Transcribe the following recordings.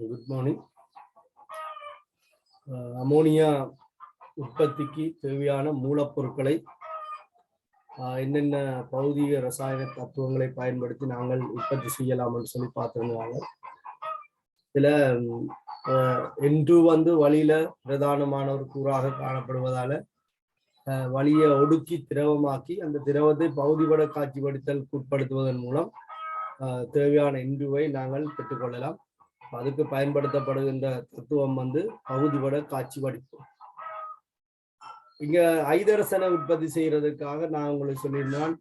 Good morning. Ammonia உற்பத்திக்கு தேவையான மூலப்பொருட்களை என்னென்ன பௌதிக ரசாயன தத்துவங்களை பயன்படுத்தி நாங்கள் உற்பத்தி செய்யலாம்னு சொல்லி பார்த்துருந்தாங்க. இதில் N2 வழியில பிரதானமான ஒரு கூறாக காணப்படுவதால வழியை ஒடுக்கி திரவமாக்கி அந்த திரவத்தை பகுதிபட காட்சிப்படுத்தலுக்கு உட்படுத்துவதன் மூலம் தேவையான N2 நாங்கள் பெற்றுக்கொள்ளலாம். அதுக்கு பயன்படுத்தப்படுகின்ற தத்துவம் பகுதிபட காட்சிப்படுத்து. இங்க ஐதரசனை உற்பத்தி செய்யறதுக்காக நான் உங்களுக்கு சொல்லியிருந்தேன்,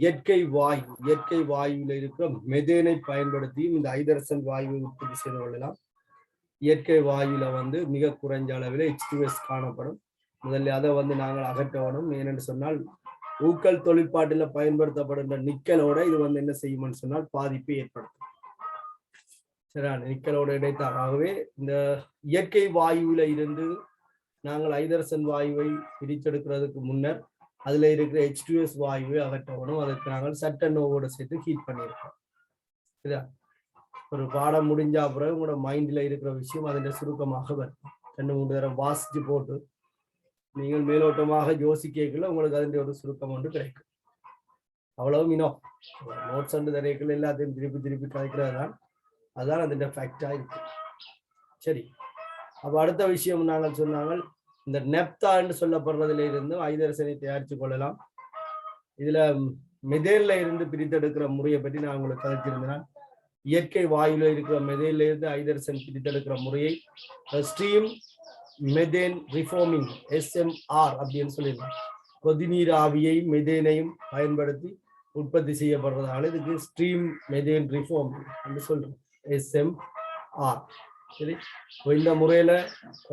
இயற்கை வாயுல இருக்கிற மெதேனை பயன்படுத்தியும் இந்த ஐதரசன் வாயுவை உற்பத்தி செய்து கொள்ளலாம். இயற்கை வாயுல மிக குறைஞ்ச அளவில் H2S காணப்படும். முதல்ல அதை நாங்கள் அகற்றணும். ஏனென்று சொன்னால் ஊக்கல் தொழிற்பாட்டில் பயன்படுத்தப்படுகின்ற நிக்கலோட இது என்ன செய்யும்னு சொன்னால் பாதிப்பை ஏற்படுத்தும். சரி, நிக்கலோட இடைத்தாகவே இந்த இயற்கை வாயுவில இருந்து நாங்கள் ஐதரசன் வாயுவை பிரிச்செடுக்கிறதுக்கு முன்னர் அதுல இருக்கிற H2S வாயுவை அகற்றணும். அதுக்கு நாங்கள் சட்டனோவோட சேர்த்து ஹீட் பண்ணியிருக்கோம். சரியா? ஒரு பாடம் முடிஞ்ச அப்புறம் உங்களோட மைண்ட்ல இருக்கிற விஷயம் அதில் சுருக்கமாக வரும். 2-3 தடவை வாசிச்சு போட்டு நீங்கள் மேலோட்டமாக யோசிக்கல உங்களுக்கு அதன் ஒரு சுருக்கம் ஒன்று கிடைக்கும். அவ்வளவு மீனோம் நோட்ஸ் அண்டு தரைகள் எல்லாத்தையும் திருப்பி கலைக்கிறது தான். அதுதான் அதோட ஃபேக்டா இருக்கு. சரி, அப்போ அடுத்த விஷயம் நாங்கள் சொன்னாங்க, இந்த நெப்தா என்று சொல்லப்படுறதுல இருந்து ஐதரசனை தயாரித்து கொள்ளலாம். இதுல மெதேன்ல இருந்து பிரித்தெடுக்கிற முறையை பற்றி நான் உங்களுக்கு கதைச்சிருந்தேன். இயற்கை வாயுல இருக்கிற மெதேன்ல இருந்து ஐதரசன் பிரித்தெடுக்கிற முறையை ஸ்ட்ரீம் மெதேன் ரிஃபார்மிங் SMR அப்படின்னு சொல்லியிருக்கோம். கொதிநீர் ஆவியை மெதேனையும் பயன்படுத்தி உற்பத்தி செய்யப்படுறதால இதுக்கு ஸ்ட்ரீம் மெதேன் ரிஃபார்மிங் என்று சொல்றோம், SMR. சரி, இந்த முறையில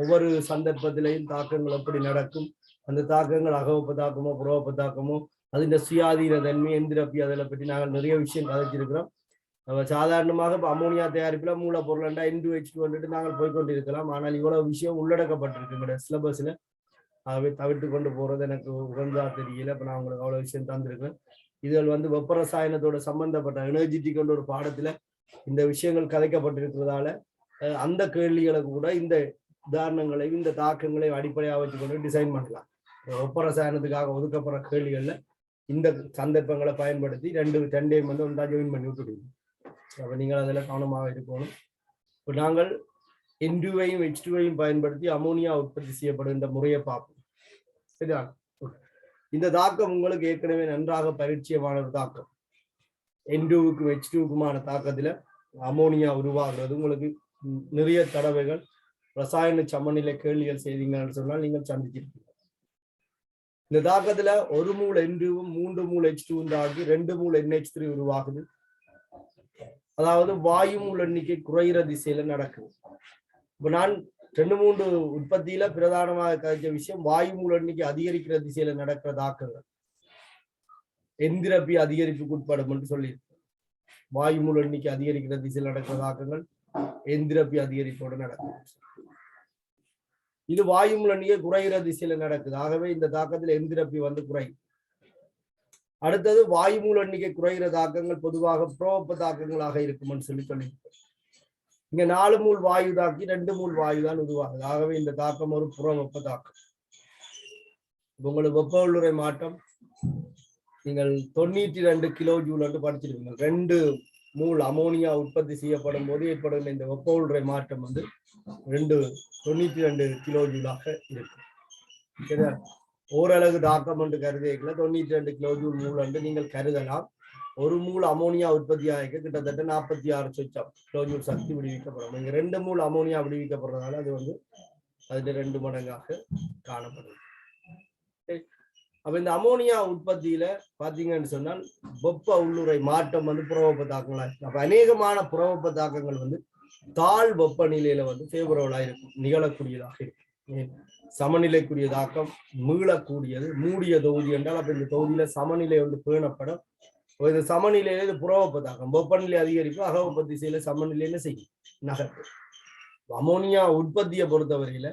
ஒவ்வொரு சந்தர்ப்பத்திலையும் தாக்கங்கள் எப்படி நடக்கும், அந்த தாக்கங்கள் அகவப்பு தாக்கமோ புறவப்பு தாக்கமோ அதின் சுயாதீன தன்மை எந்திரப்பி அதில் பற்றி நாங்கள் நிறைய விஷயம் கதைச்சிருக்கிறோம். சாதாரணமாக இப்போ அமோனியா தயாரிப்புல மூலப்பொருள் N2H2 நாங்கள் போய்கொண்டிருக்கலாம். ஆனால் இவ்வளவு விஷயம் உள்ளடக்கப்பட்டிருக்கு சிலபஸ்ல. ஆகவே தவிர்த்து கொண்டு போறது எனக்கு உகந்தா தெரியல. இப்ப நான் உங்களுக்கு அவ்வளவு விஷயம் தந்திருக்கேன். இதில் வெப்ப ரசாயனத்தோட சம்பந்தப்பட்ட எனர்ஜெட்டிக் என்ற ஒரு பாடத்துல இந்த விஷயங்கள் கதைக்கப்பட்டிருக்கிறதால அந்த கேள்விகளை கூட இந்த உதாரணங்களையும் இந்த தாக்கங்களையும் அடிப்படையாக வச்சுக்கொண்டு டிசைன் பண்ணலாம். வெப்ப ரசாயனத்துக்காக ஒதுக்கப்படுற கேள்விகள்ல இந்த சந்தர்ப்பங்களை பயன்படுத்தி ரெண்டையும் ஒன்றா ஜாயின் பண்ணி விட்டுடுவீங்க. அப்ப நீங்கள் அதில் கவனமாக இருக்கணும். இப்போ நாங்கள் N2வையும் H2வையும் பயன்படுத்தி அமோனியா உற்பத்தி செய்யப்படுகின்ற முறையை பார்ப்போம். சரியா? இந்த தாக்கம் உங்களுக்கு ஏற்கனவே நன்றாக பரிச்சயமான ஒரு தாக்கம். N2க்கும் H2க்குமான தாக்கத்துல அமோனியா உருவாகிறது உங்களுக்கு நிறைய தடவைகள் ரசாயன சமநிலை கேள்விகள் செய்தீங்கன்னு சொன்னால் நீங்கள் சந்திச்சிருப்பீங்க. இந்த தாக்கத்துல 1 மூல் N2வும் 3 மூல் H2 தாக்கி 2 மூல் NH3 உருவாகுது. அதாவது வாயு மூல் எண்ணிக்கை குறைகிற திசையில நடக்குது. இப்ப நான் 2-3 உற்பத்தியில பிரதானமாக கழிச்ச விஷயம் வாயு மூல் எண்ணிக்கை அதிகரிக்கிற திசையில நடக்கிற தாக்கங்கள் எந்திரப்பி அதிகரிப்புக்கு உட்படும் என்று சொல்லியிருக்கேன். வாயு மூல் எண்ணிக்கை அதிகரிக்கிற திசையில் நடக்கிற தாக்கங்கள் எந்திரப்பி அதிகரிப்போடு நடக்கும். இது வாயு மூல் எண்ணிக்கை குறைகிற திசையில நடக்குது. ஆகவே இந்த தாக்கத்தில் எந்திரப்பி குறையும். அடுத்தது வாயு மூல் எண்ணிக்கை குறைகிற தாக்கங்கள் பொதுவாக புறவெப்ப தாக்கங்களாக இருக்கும்னு சொல்லியிருக்கேன். இங்க 4 மூல் வாயு தாக்கி 2 மூல் வாயு தான் உருவாகுது. ஆகவே இந்த தாக்கம் ஒரு புறவெப்ப தாக்கம். உங்களுக்கு வெப்ப உள்ளுறை மாற்றம் நீங்கள் 92 கிலோ ஜூல் என்று படிச்சிருக்கீங்க. 2 மூல் அமோனியா உற்பத்தி செய்யப்படும் போது ஏற்படுகிற இந்த வெப்ப உள்ளுறை மாற்றம் 92 கிலோ ஜூலாக இருக்கும். சரியா? ஓரளவு தாக்கம் என்று கருதியல 92 கிலோ ஜூல் மூல் என்று நீங்கள் கருதலாம். 1 மூல் அமோனியா உற்பத்தி ஆகிக்க கிட்டத்தட்ட 46 கிலோ ஜூல் சக்தி விடுவிக்கப்படும். இங்க 2 மூல் அமோனியா விடுவிக்கப்படுறதால அது அதுல 2 மடங்காக காணப்படுது. அப்ப இந்த அமோனியா உற்பத்தியில பாத்தீங்கன்னு சொன்னால் வெப்ப உள்ளுறை மாற்றம் புறவெப்ப தாக்கங்களா இருக்கு. அப்ப அநேகமான புறவெப்ப தாக்கங்கள் தாழ் வெப்பநிலையில ஃபேவரபிளா இருக்கும், நிகழக்கூடியதாக இருக்கு. சமநிலைக்குரிய தாக்கம் மீளக்கூடியது மூடிய தொகுதி என்றால் அப்ப இந்த தொகுதியில சமநிலை பேணப்படும். இது சமநிலையில இது புறவெப்ப தாக்கம். வெப்பநிலை அதிகரிப்பு அகவெப்ப திசையில சமநிலையில செய்யும் நகர்த்து. அமோனியா உற்பத்தியை பொறுத்தவரையில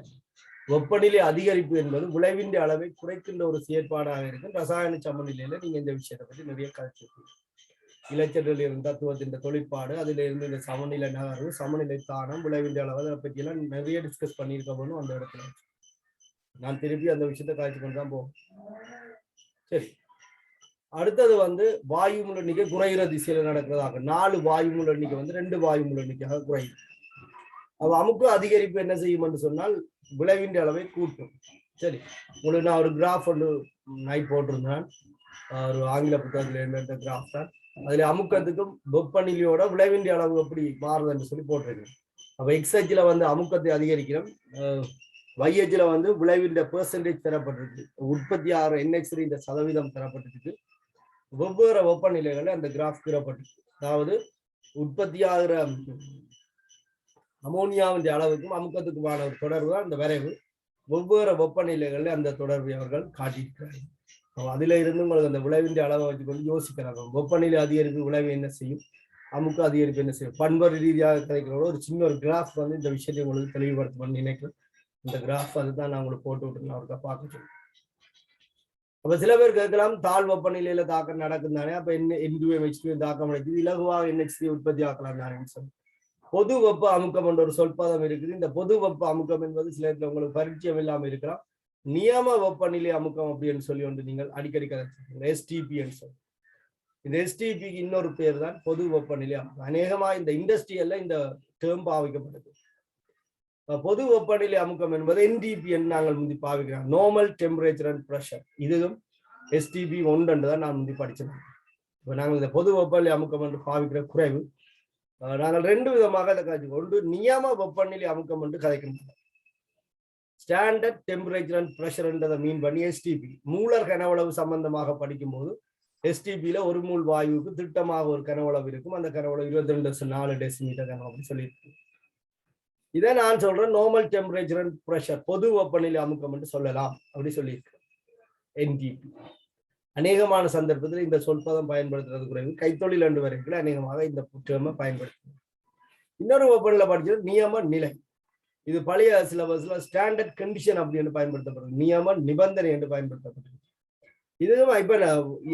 வெப்பநிலை அதிகரிப்பு என்பது விளைவின் அளவை குறைக்கின்ற ஒரு செயற்பாடாக இருக்கும். ரசாயன சமநிலையில நீங்க இந்த விஷயத்தை பற்றி நிறைய கருத்து. இலச்சற்றில் இருந்த தத்துவத்தின் தொழிற்பாடு, அதில் இருந்து இந்த சமநிலை நகர்வு, சமநிலை தானம், விளைவின்ற அளவு, அதை பற்றியெல்லாம் நிறைய டிஸ்கஸ் பண்ணியிருக்கணும் அந்த இடத்துல. நான் திருப்பி அந்த விஷயத்தை காய்ச்சி கொண்டு தான் போவோம். சரி, அடுத்தது வந்து வாயுமூல எண்ணிக்கை குறைகிற திசையில நடக்கிறதாக 4 வாயுமூல எண்ணிக்கை வந்து 2 வாயுமூல எண்ணிக்கையாக குறையும். அப்ப அமுக்கு அதிகரிப்பு என்ன செய்யும் என்று சொன்னால் விளைவின்ற அளவை கூட்டும். சரி, உங்களுக்கு நான் ஒரு கிராஃப் ஒன்று நைட் போட்டிருந்தேன், ஒரு ஆங்கில புத்தகத்தில் இருந்த கிராஃப் தான். அதுல அமுக்கத்துக்கும் வெப்பநிலையோட விளைவின்ற அளவு எப்படி மாறுதுன்னு சொல்லி போட்டிருக்கேன். அப்ப எக்ஸ்ஹெச்ல வந்து அமுக்கத்தை அதிகரிக்கிறோம், வைஹெச்ல வந்து விளைவின்ற பெர்சன்டேஜ் தரப்பட்டிருக்கு, உற்பத்தி ஆகிற NH3 இந்த சதவீதம் தரப்பட்டிருக்கு. வெவ்வேறு வெப்பநிலைகள்ல அந்த கிராஃப் கீறப்பட்டிருக்கு. அதாவது உற்பத்தி ஆகிற அமோனியாவின் அளவுக்கும் அமுக்கத்துக்குமான தொடர்பு தான் இந்த வரைவு. வெவ்வேறு வெப்பநிலைகள்ல அந்த தொடர்பை அவர்கள் காட்டியிருக்கிறார்கள். அதுல இருந்து உங்களுக்கு அந்த விளைவின் அளவை வச்சுக்கொண்டு யோசிக்கிறாங்க. வெப்பநிலை அதிகரிப்பு விளைவு என்ன செய்யும், அமுக்க அதிகரிப்பு என்ன செய்யும், பண்பு ரீதியாக கிடைக்கிறோட ஒரு சின்ன ஒரு கிராஃப் வந்து இந்த விஷயத்தை உங்களுக்கு தெளிவுபடுத்தணும்னு நினைக்கிறேன். இந்த கிராஃப் அதுதான் நான் உங்களுக்கு போட்டு விட்டு அவருக்கா பார்க்க சொல்லுவேன். அப்ப சில பேர் கேட்கலாம், தாழ் வெப்பநிலையில தாக்கம் நடக்கும் தானே, அப்ப N2 H2 தாக்கம் அடைக்குது, இலகுவாக NH3 உற்பத்தி ஆக்கலாம் தானே சொல்லி. பொது வெப்ப அமுக்கம் என்ற ஒரு சொற்பதம் இருக்குது. இந்த பொது வெப்ப அமுக்கம் என்பது சில இடத்துல உங்களுக்கு பரிச்சயம் இல்லாம இருக்கலாம். நியம வெப்பநிலை அமுக்கம் அப்படின்னு சொல்லி ஒன்று நீங்கள் அடிக்கடி கதைச்சிருக்கீங்க, STP என்று சொல்லி. இந்த STPக்கு இன்னொரு பேர் தான் பொது வெப்பநிலை அமுக்கம். அநேகமா இந்த இண்டஸ்ட்ரியல்ல இந்த டேர்ம் பாவிக்கப்படுது. பொது வெப்பநிலை அமுக்கம் என்பது NTP என்று நாங்கள் முந்தி பாவிக்கிறோம், நார்மல் டெம்பரேச்சர் அண்ட் ப்ரெஷர். இதுவும் STP 1 என்று தான் நான் முந்தி படிச்சோம். இப்போ நாங்கள் இந்த பொது வெப்பநிலை அமுக்கம் என்று பாவிக்கிற குறைவு. நாங்கள் 2 விதமாக அதை காய்ச்சி, ஒன்று நியம வெப்பநிலை அமுக்கம் என்று கதைக்கின்றோம், ஸ்டாண்டர்ட் டெம்பரேச்சர் அண்ட் ப்ரெஷர் என்றதை மீன் பண்ணி STP. மூலர் கனவளவு சம்பந்தமாக படிக்கும் போது STPல ஒரு மூல் வாயுவுக்கு திட்டமாக ஒரு கனவளவு இருக்கும். அந்த கனவளவு 22.4 டெசிமீட்டர் கனம் அப்படின்னு சொல்லியிருக்கு. இதை நான் சொல்றேன் நார்மல் டெம்பரேச்சர் அண்ட் ப்ரெஷர், பொது வெப்பநிலை அமுக்கம் என்று சொல்லலாம் அப்படி சொல்லியிருக்கேன். NTP அநேகமான சந்தர்ப்பத்தில் இந்த சொற்பதம் பயன்படுத்துறது குறைவு, கைத்தொழில் என்று வரைக்கும் அநேகமாக இந்த டேர்மை பயன்படுத்தும். இன்னொரு வெப்பநிலை படிச்சது நியம நிலை. இது பழைய சிலபஸ்ல ஸ்டாண்டர்ட் கண்டிஷன் அப்படின்னு பயன்படுத்தப்படுது, நியம நிபந்தனை என்று பயன்படுத்தப்படுது. இதுவும் இப்ப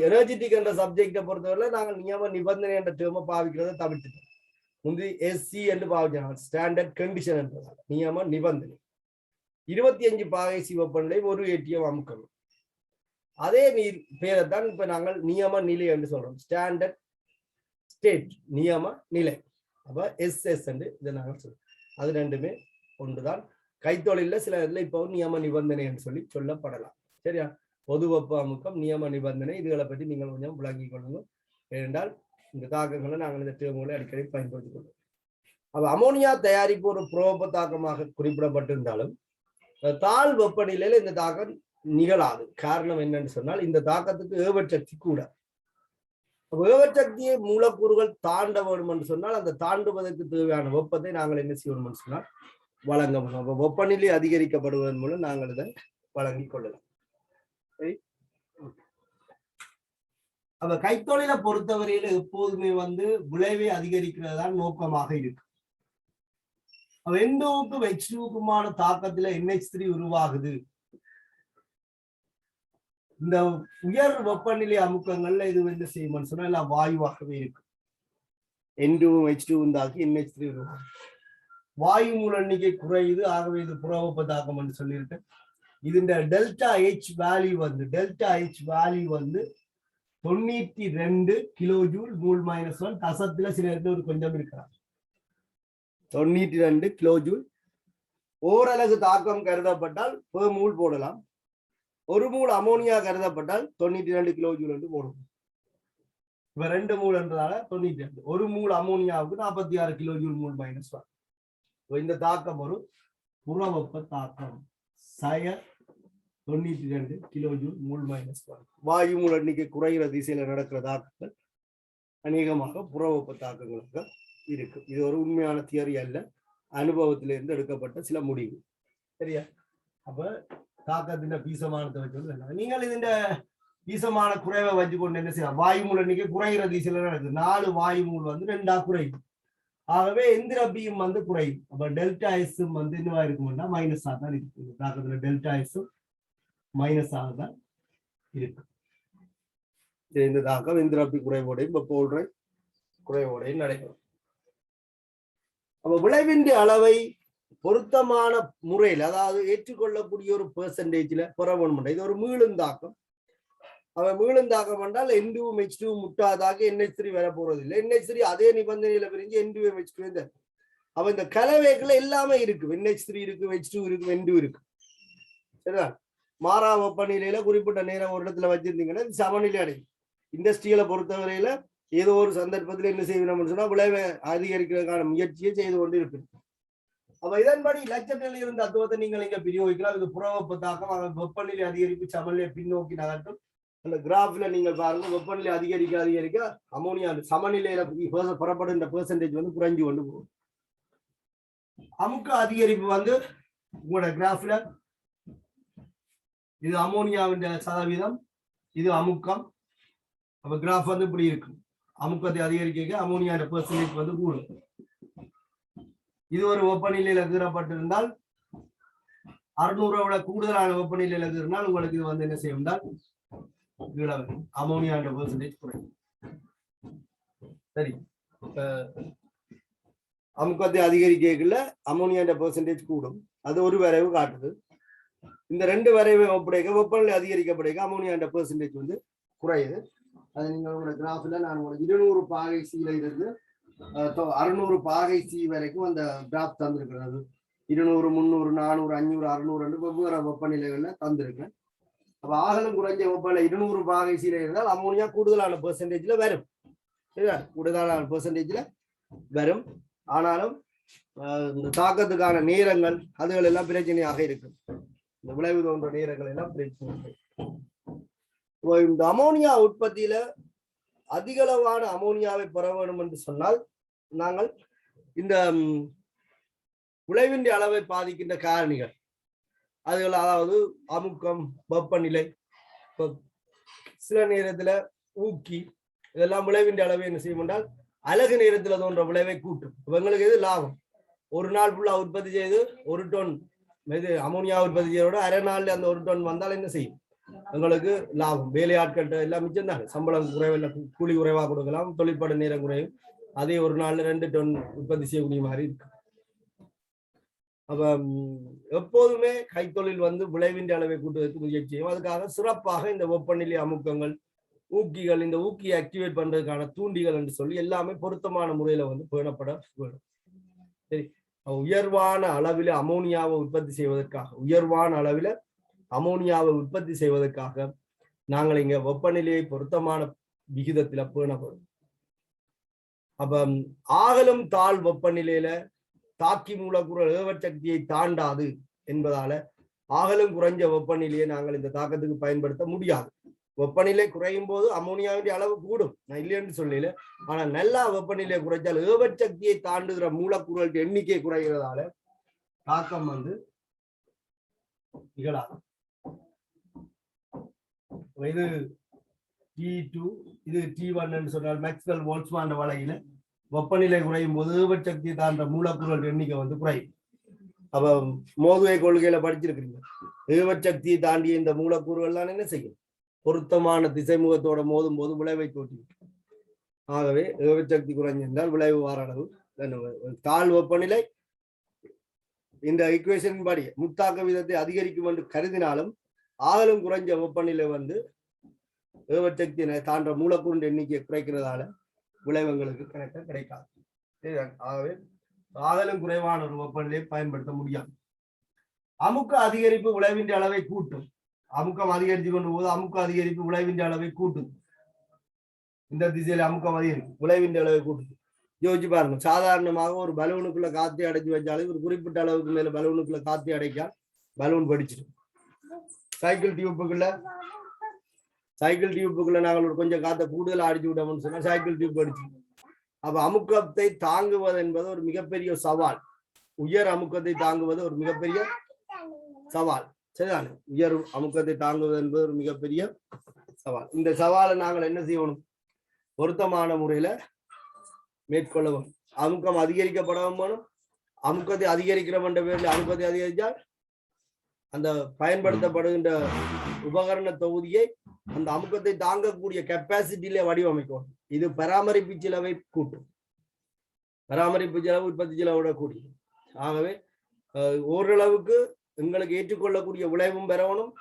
எனர்ஜெட்டிக் என்ற சப்ஜெக்டை பொறுத்தவரை நாங்கள் நியம நிபந்தனை என்ற டேர்மை பாவிக்கிறத தவிர்த்துட்டோம். முந்தி SC என்று பாவிச்சாங்க, ஸ்டாண்டர்ட் கண்டிஷன் என்றதால் நியம நிபந்தனை. 25 பாகை சி வெப்பநிலை ஒரு ATM அமுக்கம். அதே பேரைத்தான் இப்ப நாங்கள் நியம நிலை என்று சொல்றோம், ஸ்டாண்டர்ட் ஸ்டேட், நியம நிலை. அப்ப SS என்று இதை நாங்கள் சொல்றோம். அது ரெண்டுமே ஒன்றுதான். கைத்தொழில சில இதுல இப்போ நியம நிபந்தனை என்று சொல்லி சொல்லப்படலாம். சரியா? பொது வெப்ப அமுக்கம், நியம நிபந்தனை, இதுகளை பற்றி நீங்கள் கொஞ்சம் விளங்கிக் கொள்ளுங்க. ஏனென்றால் இந்த தாக்கங்களை நாங்கள் இந்த டேர்ம்களை அடிக்கடி பயன்படுத்திக் கொள்வோம். அப்ப அமோனியா தயாரிப்பு ஒரு புறவெப்ப தாக்கமாக குறிப்பிடப்பட்டிருந்தாலும் தாழ் வெப்பநிலையில இந்த தாக்கம் நிகழாது. காரணம் என்னன்னு சொன்னால் இந்த தாக்கத்துக்கு ஏவச்சக்தி கூட. ஏவச்சக்தியை மூலக்கூறுகள் தாண்ட வேண்டும் என்று சொன்னால் அந்த தாண்டுவதற்கு தேவையான வெப்பத்தை நாங்கள் என்ன செய்யணும் சொன்னால் வழங்க முடியும். அப்ப வெப்பநிலை அதிகரிக்கப்படுவதன் மூலம் நாங்கள் இதை வழங்கிக் கொள்ளலாம். சரி, அப்ப கைத்தொழிலை பொறுத்தவரையில எப்போதுமே வந்து விளைவை அதிகரிக்கிறது தான் நோக்கமாக இருக்கு. N2க்கும் H2க்குமான தாக்கத்துல NH3 உருவாகுது. இந்த உயர் வெப்பநிலை அமுக்கங்கள்ல இது என்ன செய்யும் சொன்னா எல்லாம் வாயுவாகவே இருக்கு. N2 H2 தாக்கி NH3 உருவாகும். வாயு மூல எண்ணிக்கை குறையுது, ஆகவே இது புறவெப்ப தாக்கம் என்று சொல்லியிருக்கேன். இது இந்த டெல்டா H வேல்யூ வந்து 92 கிலோஜூல் மூல் -1 கசத்துல சில இடத்துல ஒரு கொஞ்சம் இருக்கிறார். 92 கிலோஜூல். ஓரலகு தாக்கம் கருதப்பட்டால் மூல் போடலாம். ஒரு மூல் அமோனியா கருதப்பட்டால் 92 கிலோஜூல் என்று போடும். இப்ப 2 மூல் என்றதால 92. ஒரு மூல் அமோனியாவுக்கு 46 கிலோஜூல் மூல் -1. இந்த தாக்கம் ஒரு புறவெப்ப தாக்கம். 92 கிலோஜூல் மூல் -1. வாயு மூல எண்ணிக்கை குறைகிற திசையில நடக்கிற தாக்கங்கள் அநேகமாக புறவெப்ப தாக்கங்களாக இருக்கு. இது ஒரு உண்மையான தியரி அல்ல, அனுபவத்திலிருந்து எடுக்கப்பட்ட சில முடிவு. சரியா? அப்ப தாக்கத்தின் பீசமானத்தை வச்சு நீங்கள் இந்த பீசமான குறைவை வச்சு கொண்டு என்ன செய்யலாம், வாயு மூல எண்ணிக்கை குறைகிற திசையில நடக்குது. 4 வாயு மூல் வந்து 2ஆ குறையும். ஆகவே எந்திரபியும் வந்து குறையும். அப்ப டெல்டா எஸ்ஸும் வந்து என்னவா இருக்கும்னா மைனஸா தான் இருக்கு. தாக்கத்துல டெல்டா எஸ்ஸும் மைனஸாக தான் இருக்கு. இந்த தாக்கம் எந்திரபி குறைவோடையும் இப்ப போடுறேன் குறைவோடையும் நடைபெறும். அப்ப விளைவின் அளவை பொருத்தமான முறையில், அதாவது ஏற்றுக்கொள்ளக்கூடிய ஒரு பெர்சன்டேஜ்ல பெறணும். இது ஒரு மீளுந்தாக்கம். அவன் மீளுந்தாக்கம் என்றால் N2 H2 முட்டாதாக NH3 வர போறது இல்லை. NH3 அதே நிபந்தனையில பிரிஞ்சு N2 H2 அவன் இந்த கலவைகள் எல்லாமே இருக்கு. NH3 இருக்கு, H2 இருக்கு, N2 இருக்கு. சரிதான். மாறா வெப்பநிலையில குறிப்பிட்ட நேரம் ஒரு இடத்துல வச்சிருந்தீங்கன்னா சமநிலை அடையும். இண்டஸ்ட்ரியலை பொறுத்தவரையில ஏதோ ஒரு சந்தர்ப்பத்தில் என்ன செய்யணும்னு சொன்னா விளைவை அதிகரிக்கிறதுக்கான முயற்சியை செய்து கொண்டு இருக்கு. அப்ப இதன்படி இலட்சத்தில் இருந்த தத்துவத்தை நீங்கள் இங்க பிரயோகிக்கலாம். இது புறவெப்ப தாக்கம், வெப்பநிலை அதிகரிப்பு சமநிலை பின்னோக்கி நகட்டும். அந்த கிராஃப்ல நீங்கள் பாருங்க, வெப்பநிலை அதிகரிக்க அதிகரிக்க அமோனியா சமநிலையில புறப்படுகின்ற பெர்சன்டேஜ் வந்து குறைஞ்சு கொண்டு போகும். அமுக்க அதிகரிப்பு வந்து உங்களோட கிராஃப்ல இது அமோனியாவின் சதவீதம், இது அமுக்கம். அப்ப கிராஃப் வந்து இப்படி இருக்கு. அமுக்கத்தை அதிகரிக்க அமோனியா பெர்சன்டேஜ் வந்து கூடும். இது ஒரு வெப்பநிலையில கீறப்பட்டிருந்தால் 600 விட கூடுதலான வெப்பநிலையில கீறினால் உங்களுக்கு இது வந்து என்ன செய்யும், அமோனியா பெர்சன்டேஜ் குறையும். சரி, அமுக்கத்தை அதிகரிக்கல அமோனியா பெர்சன்டேஜ் கூடும். அது ஒரு வரைவு காட்டுது. இந்த ரெண்டு வரைவை ஒப்படைக்க வெப்பநிலை அதிகரிக்கப்படைக்க அமோனியா பெர்சன்டேஜ் வந்து குறையுது. அது நீங்க உங்களோட கிராஃப்ல நான் உங்களுக்கு 200 பாகை சீல இருந்து 600 பாகை சி வரைக்கும் அந்த கிராஃப் தந்திருக்கிறது. 200, 300, 400, 500, 600 வெவ்வேறு வெப்பநிலைகள்ல தந்திருக்கேன். அப்ப ஆகலும் குறைஞ்ச வெப்பநிலை 200 பாகை சீல இருந்தால் அமோனியா கூடுதலான பெர்சன்டேஜ்ல வரும். சரியா, கூடுதலான பெர்சன்டேஜ்ல வரும். ஆனாலும் இந்த தாக்கத்துக்கான நேரங்கள் அதுகள் எல்லாம் பிரச்சனையாக இருக்கு. இந்த விளைவு தோன்ற நேரங்கள் எல்லாம் பிரச்சனை. இந்த அமோனியா உற்பத்தியில அதிகளவான அமோனியாவை பெற வேண்டும் என்று சொன்னால் நாங்கள் இந்த விளைவின் அளவை பாதிக்கின்ற காரணிகள் அதுகள், அதாவது அமுக்கம், வெப்பநிலை, சில நேரத்துல ஊக்கி, இதெல்லாம் விளைவின் அளவை என்ன செய்யும் என்றால் அழகு நேரத்துல தோன்ற விளைவை கூட்டும். எங்களுக்கு எது லாபம்? ஒரு நாள் ஃபுல்லா உற்பத்தி செய்து 1 டன் இது அமோனியா உற்பத்தி செய்யறோட அரை நாள்ல அந்த 1 டன் வந்தால் என்ன செய்யும்? எங்களுக்கு லாபம். வேலையாட்கள்கிட்ட எல்லாம் மிச்சம் தானே. சம்பளம் குறைவில்லை, கூலி குறைவா கொடுக்கலாம், தொழிற்பட நேரம் குறையும். அதே ஒரு நாள்ல 2 டன் உற்பத்தி செய்யக்கூடிய மாதிரி இருக்கு. அப்ப எப்போதுமே கைத்தொழில் வந்து விளைவின் அளவை கூட்டுவதற்கு முயற்சி செய்யும். அதுக்காக சிறப்பாக இந்த வெப்பநிலை அமுக்கங்கள், ஊக்கிகள், இந்த ஊக்கியை ஆக்டிவேட் பண்றதுக்கான தூண்டிகள் என்று சொல்லி எல்லாமே பொருத்தமான முறையில வந்து பேணப்பட வேண்டும். சரி, உயர்வான அளவில் அமோனியாவை உற்பத்தி செய்வதற்காக நாங்கள் இங்க வெப்பநிலையை பொருத்தமான விகிதத்துல பேணப்படும். அப்ப ஆகலும் தாழ் வெப்பநிலையில தாக்கி மூலக்கூறு ஏவச்சக்தியை தாண்டாது என்பதால ஆகலும் குறைஞ்ச வெப்பநிலையை நாங்கள் இந்த தாக்கத்துக்கு பயன்படுத்த முடியாது. வெப்பநிலை குறையும் போது அமோனியாவுடைய அளவு கூடும், நான் இல்லைன்னு சொல்லல. ஆனா நல்லா வெப்பநிலையை குறைச்சால் ஏவச்சக்தியை தாண்டுகிற மூலக்கூறுகளுக்கு எண்ணிக்கை குறைகிறதால தாக்கம் வந்து நிகழாது. இது T2, இது T1 சொன்னால் மேக்ஸ்வெல் போல்ட்ஸ்மேன் வளையில வெப்பநிலை குறையும் போது ஏவச்சக்தியை தாண்ட மூலக்கூறுகள் எண்ணிக்கை வந்து குறையும். அப்ப மோதுவை கொள்கையில படிச்சிருக்கிறீங்க. ஏவச்சக்தியை தாண்டிய இந்த மூலக்கூறுகள்லாம் என்ன செய்யும்? பொருத்தமான திசைமுகத்தோட மோதும் போது விளைவை தோற்றி. ஆகவே ஏவச்சக்தி குறைஞ்சிருந்தால் விளைவு வார அளவு தாழ் வெப்பநிலை இந்த ஈக்குவேஷன் படி முத்தாக்க விதத்தை அதிகரிக்கும் என்று கருதினாலும் ஆகலும் குறைஞ்ச வெப்பநிலை வந்து ஏவச்சக்தியை தாண்ட மூலக்கூறு எண்ணிக்கையை குறைக்கிறதால விளைவுகளுக்கு கிடைக்காது. ஆகவே ஆகலும் குறைவான ஒரு வெப்பநிலையை பயன்படுத்த முடியாது. அமுக்க அதிகரிப்பு விளைவின் அளவை கூட்டும். அமுக்கம் அதிகரித்து கொண்டு போது அமுக்க அதிகரிப்பு விளைவின் அளவை கூட்டுது. இந்த திசையில அமுக்கம் அதிகரிக்கும், விளைவின் அளவை கூட்டுது. யோசிச்சு பாருங்க, சாதாரணமாக ஒரு பலூனுக்குள்ள காத்தி அடைச்சு வச்சாலும் ஒரு குறிப்பிட்ட அளவுக்கு மேல பலூனுக்குள்ள காத்தி அடைக்கா பலூன் படிச்சிடும். சைக்கிள் டியூப்புக்குள்ள நாங்கள் ஒரு கொஞ்சம் காத்த கூடுதல் அடிச்சு விட்டோம்னு சொன்னா சைக்கிள் டியூப் அடிச்சிடும். அப்ப அமுக்கத்தை தாங்குவது என்பது ஒரு மிகப்பெரிய சவால். உயர் அமுக்கத்தை தாங்குவது ஒரு மிகப்பெரிய சவால். சரிதானே? உயர் அமுக்கத்தை தாங்குவது என்பது ஒரு மிகப்பெரிய சவால். இந்த சவாலை நாங்கள் என்ன செய்யணும்? பொருத்தமான முறையில மேற்கொள்ள வேண்டும். அமுக்கம் அதிகரிக்கப்படவும் வேணும். அமுக்கத்தை அதிகரிக்கிறோம் என்ற பேரில் அமுக்கத்தை அதிகரித்தால் அந்த பயன்படுத்தப்படுகின்ற உபகரண தொகுதியை அந்த அமுக்கத்தை தாங்கக்கூடிய கெப்பாசிட்டியில வடிவமைக்கும். இது பராமரிப்பு செலவை கூட்டும். பராமரிப்பு செலவு உற்பத்தி செலவோட கூடிய. ஆகவே ஓரளவுக்கு எங்களுக்கு ஏற்றுக்கொள்ளக்கூடிய விளைவும் பெறணும்,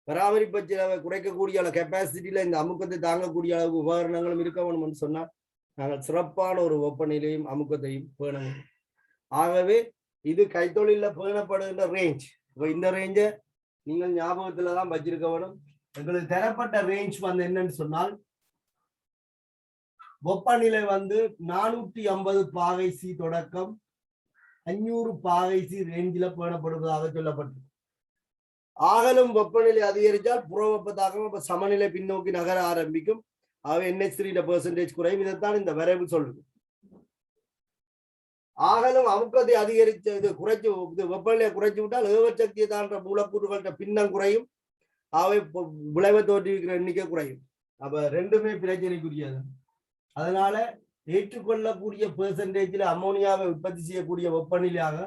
பராமரிப்பு செலவை குறைக்கக்கூடிய அளவு கெப்பாசிட்டியில இந்த அமுக்கத்தை தாங்கக்கூடிய அளவு உபகரணங்களும் இருக்க வேணும்னு சொன்னால் நாங்கள் சிறப்பான ஒரு வெப்பநிலையும் அமுக்கத்தையும் பேணணும். ஆகவே இது கைத்தொழில பேணப்படுகின்ற ரேஞ்ச். இப்போ இந்த ரேஞ்சை நீங்கள் ஞாபகத்துல தான் வச்சிருக்க வேணும். எங்களுக்கு தரப்பட்ட ரேஞ்ச் வந்து என்னன்னு சொன்னால் வெப்பநிலை வந்து 450 பாகை சி தொடக்கம் 500 பாகை சி ரேஞ்சில் பேணப்படுவதாக சொல்லப்பட்டது. ஆகலும் வெப்பநிலை அதிகரித்தால் புற வெப்ப தாக்கம் சமநிலை பின்னோக்கி நகர ஆரம்பிக்கும். ஆகவே NH3% குறையும். இதைத்தான் இந்த வரைவு சொல்லுது. ஆகலும் அமுக்கத்தை அதிகரித்து இது குறைச்சு வெப்பநிலையை குறைச்சு விட்டால் ஏவச்சக்தியை தாண்ட மூலக்கூறுகள்கிட்ட பின்னம் குறையும். ஆகவே விளைவை தோற்றுவிக்கிற எண்ணிக்கை குறையும். அப்ப ரெண்டுமே பிரச்சனைக்குரியது. அதனால ஏற்றுக்கொள்ளக்கூடிய பெர்சன்டேஜில் அமோனியாவை உற்பத்தி செய்யக்கூடிய வெப்பநிலையாக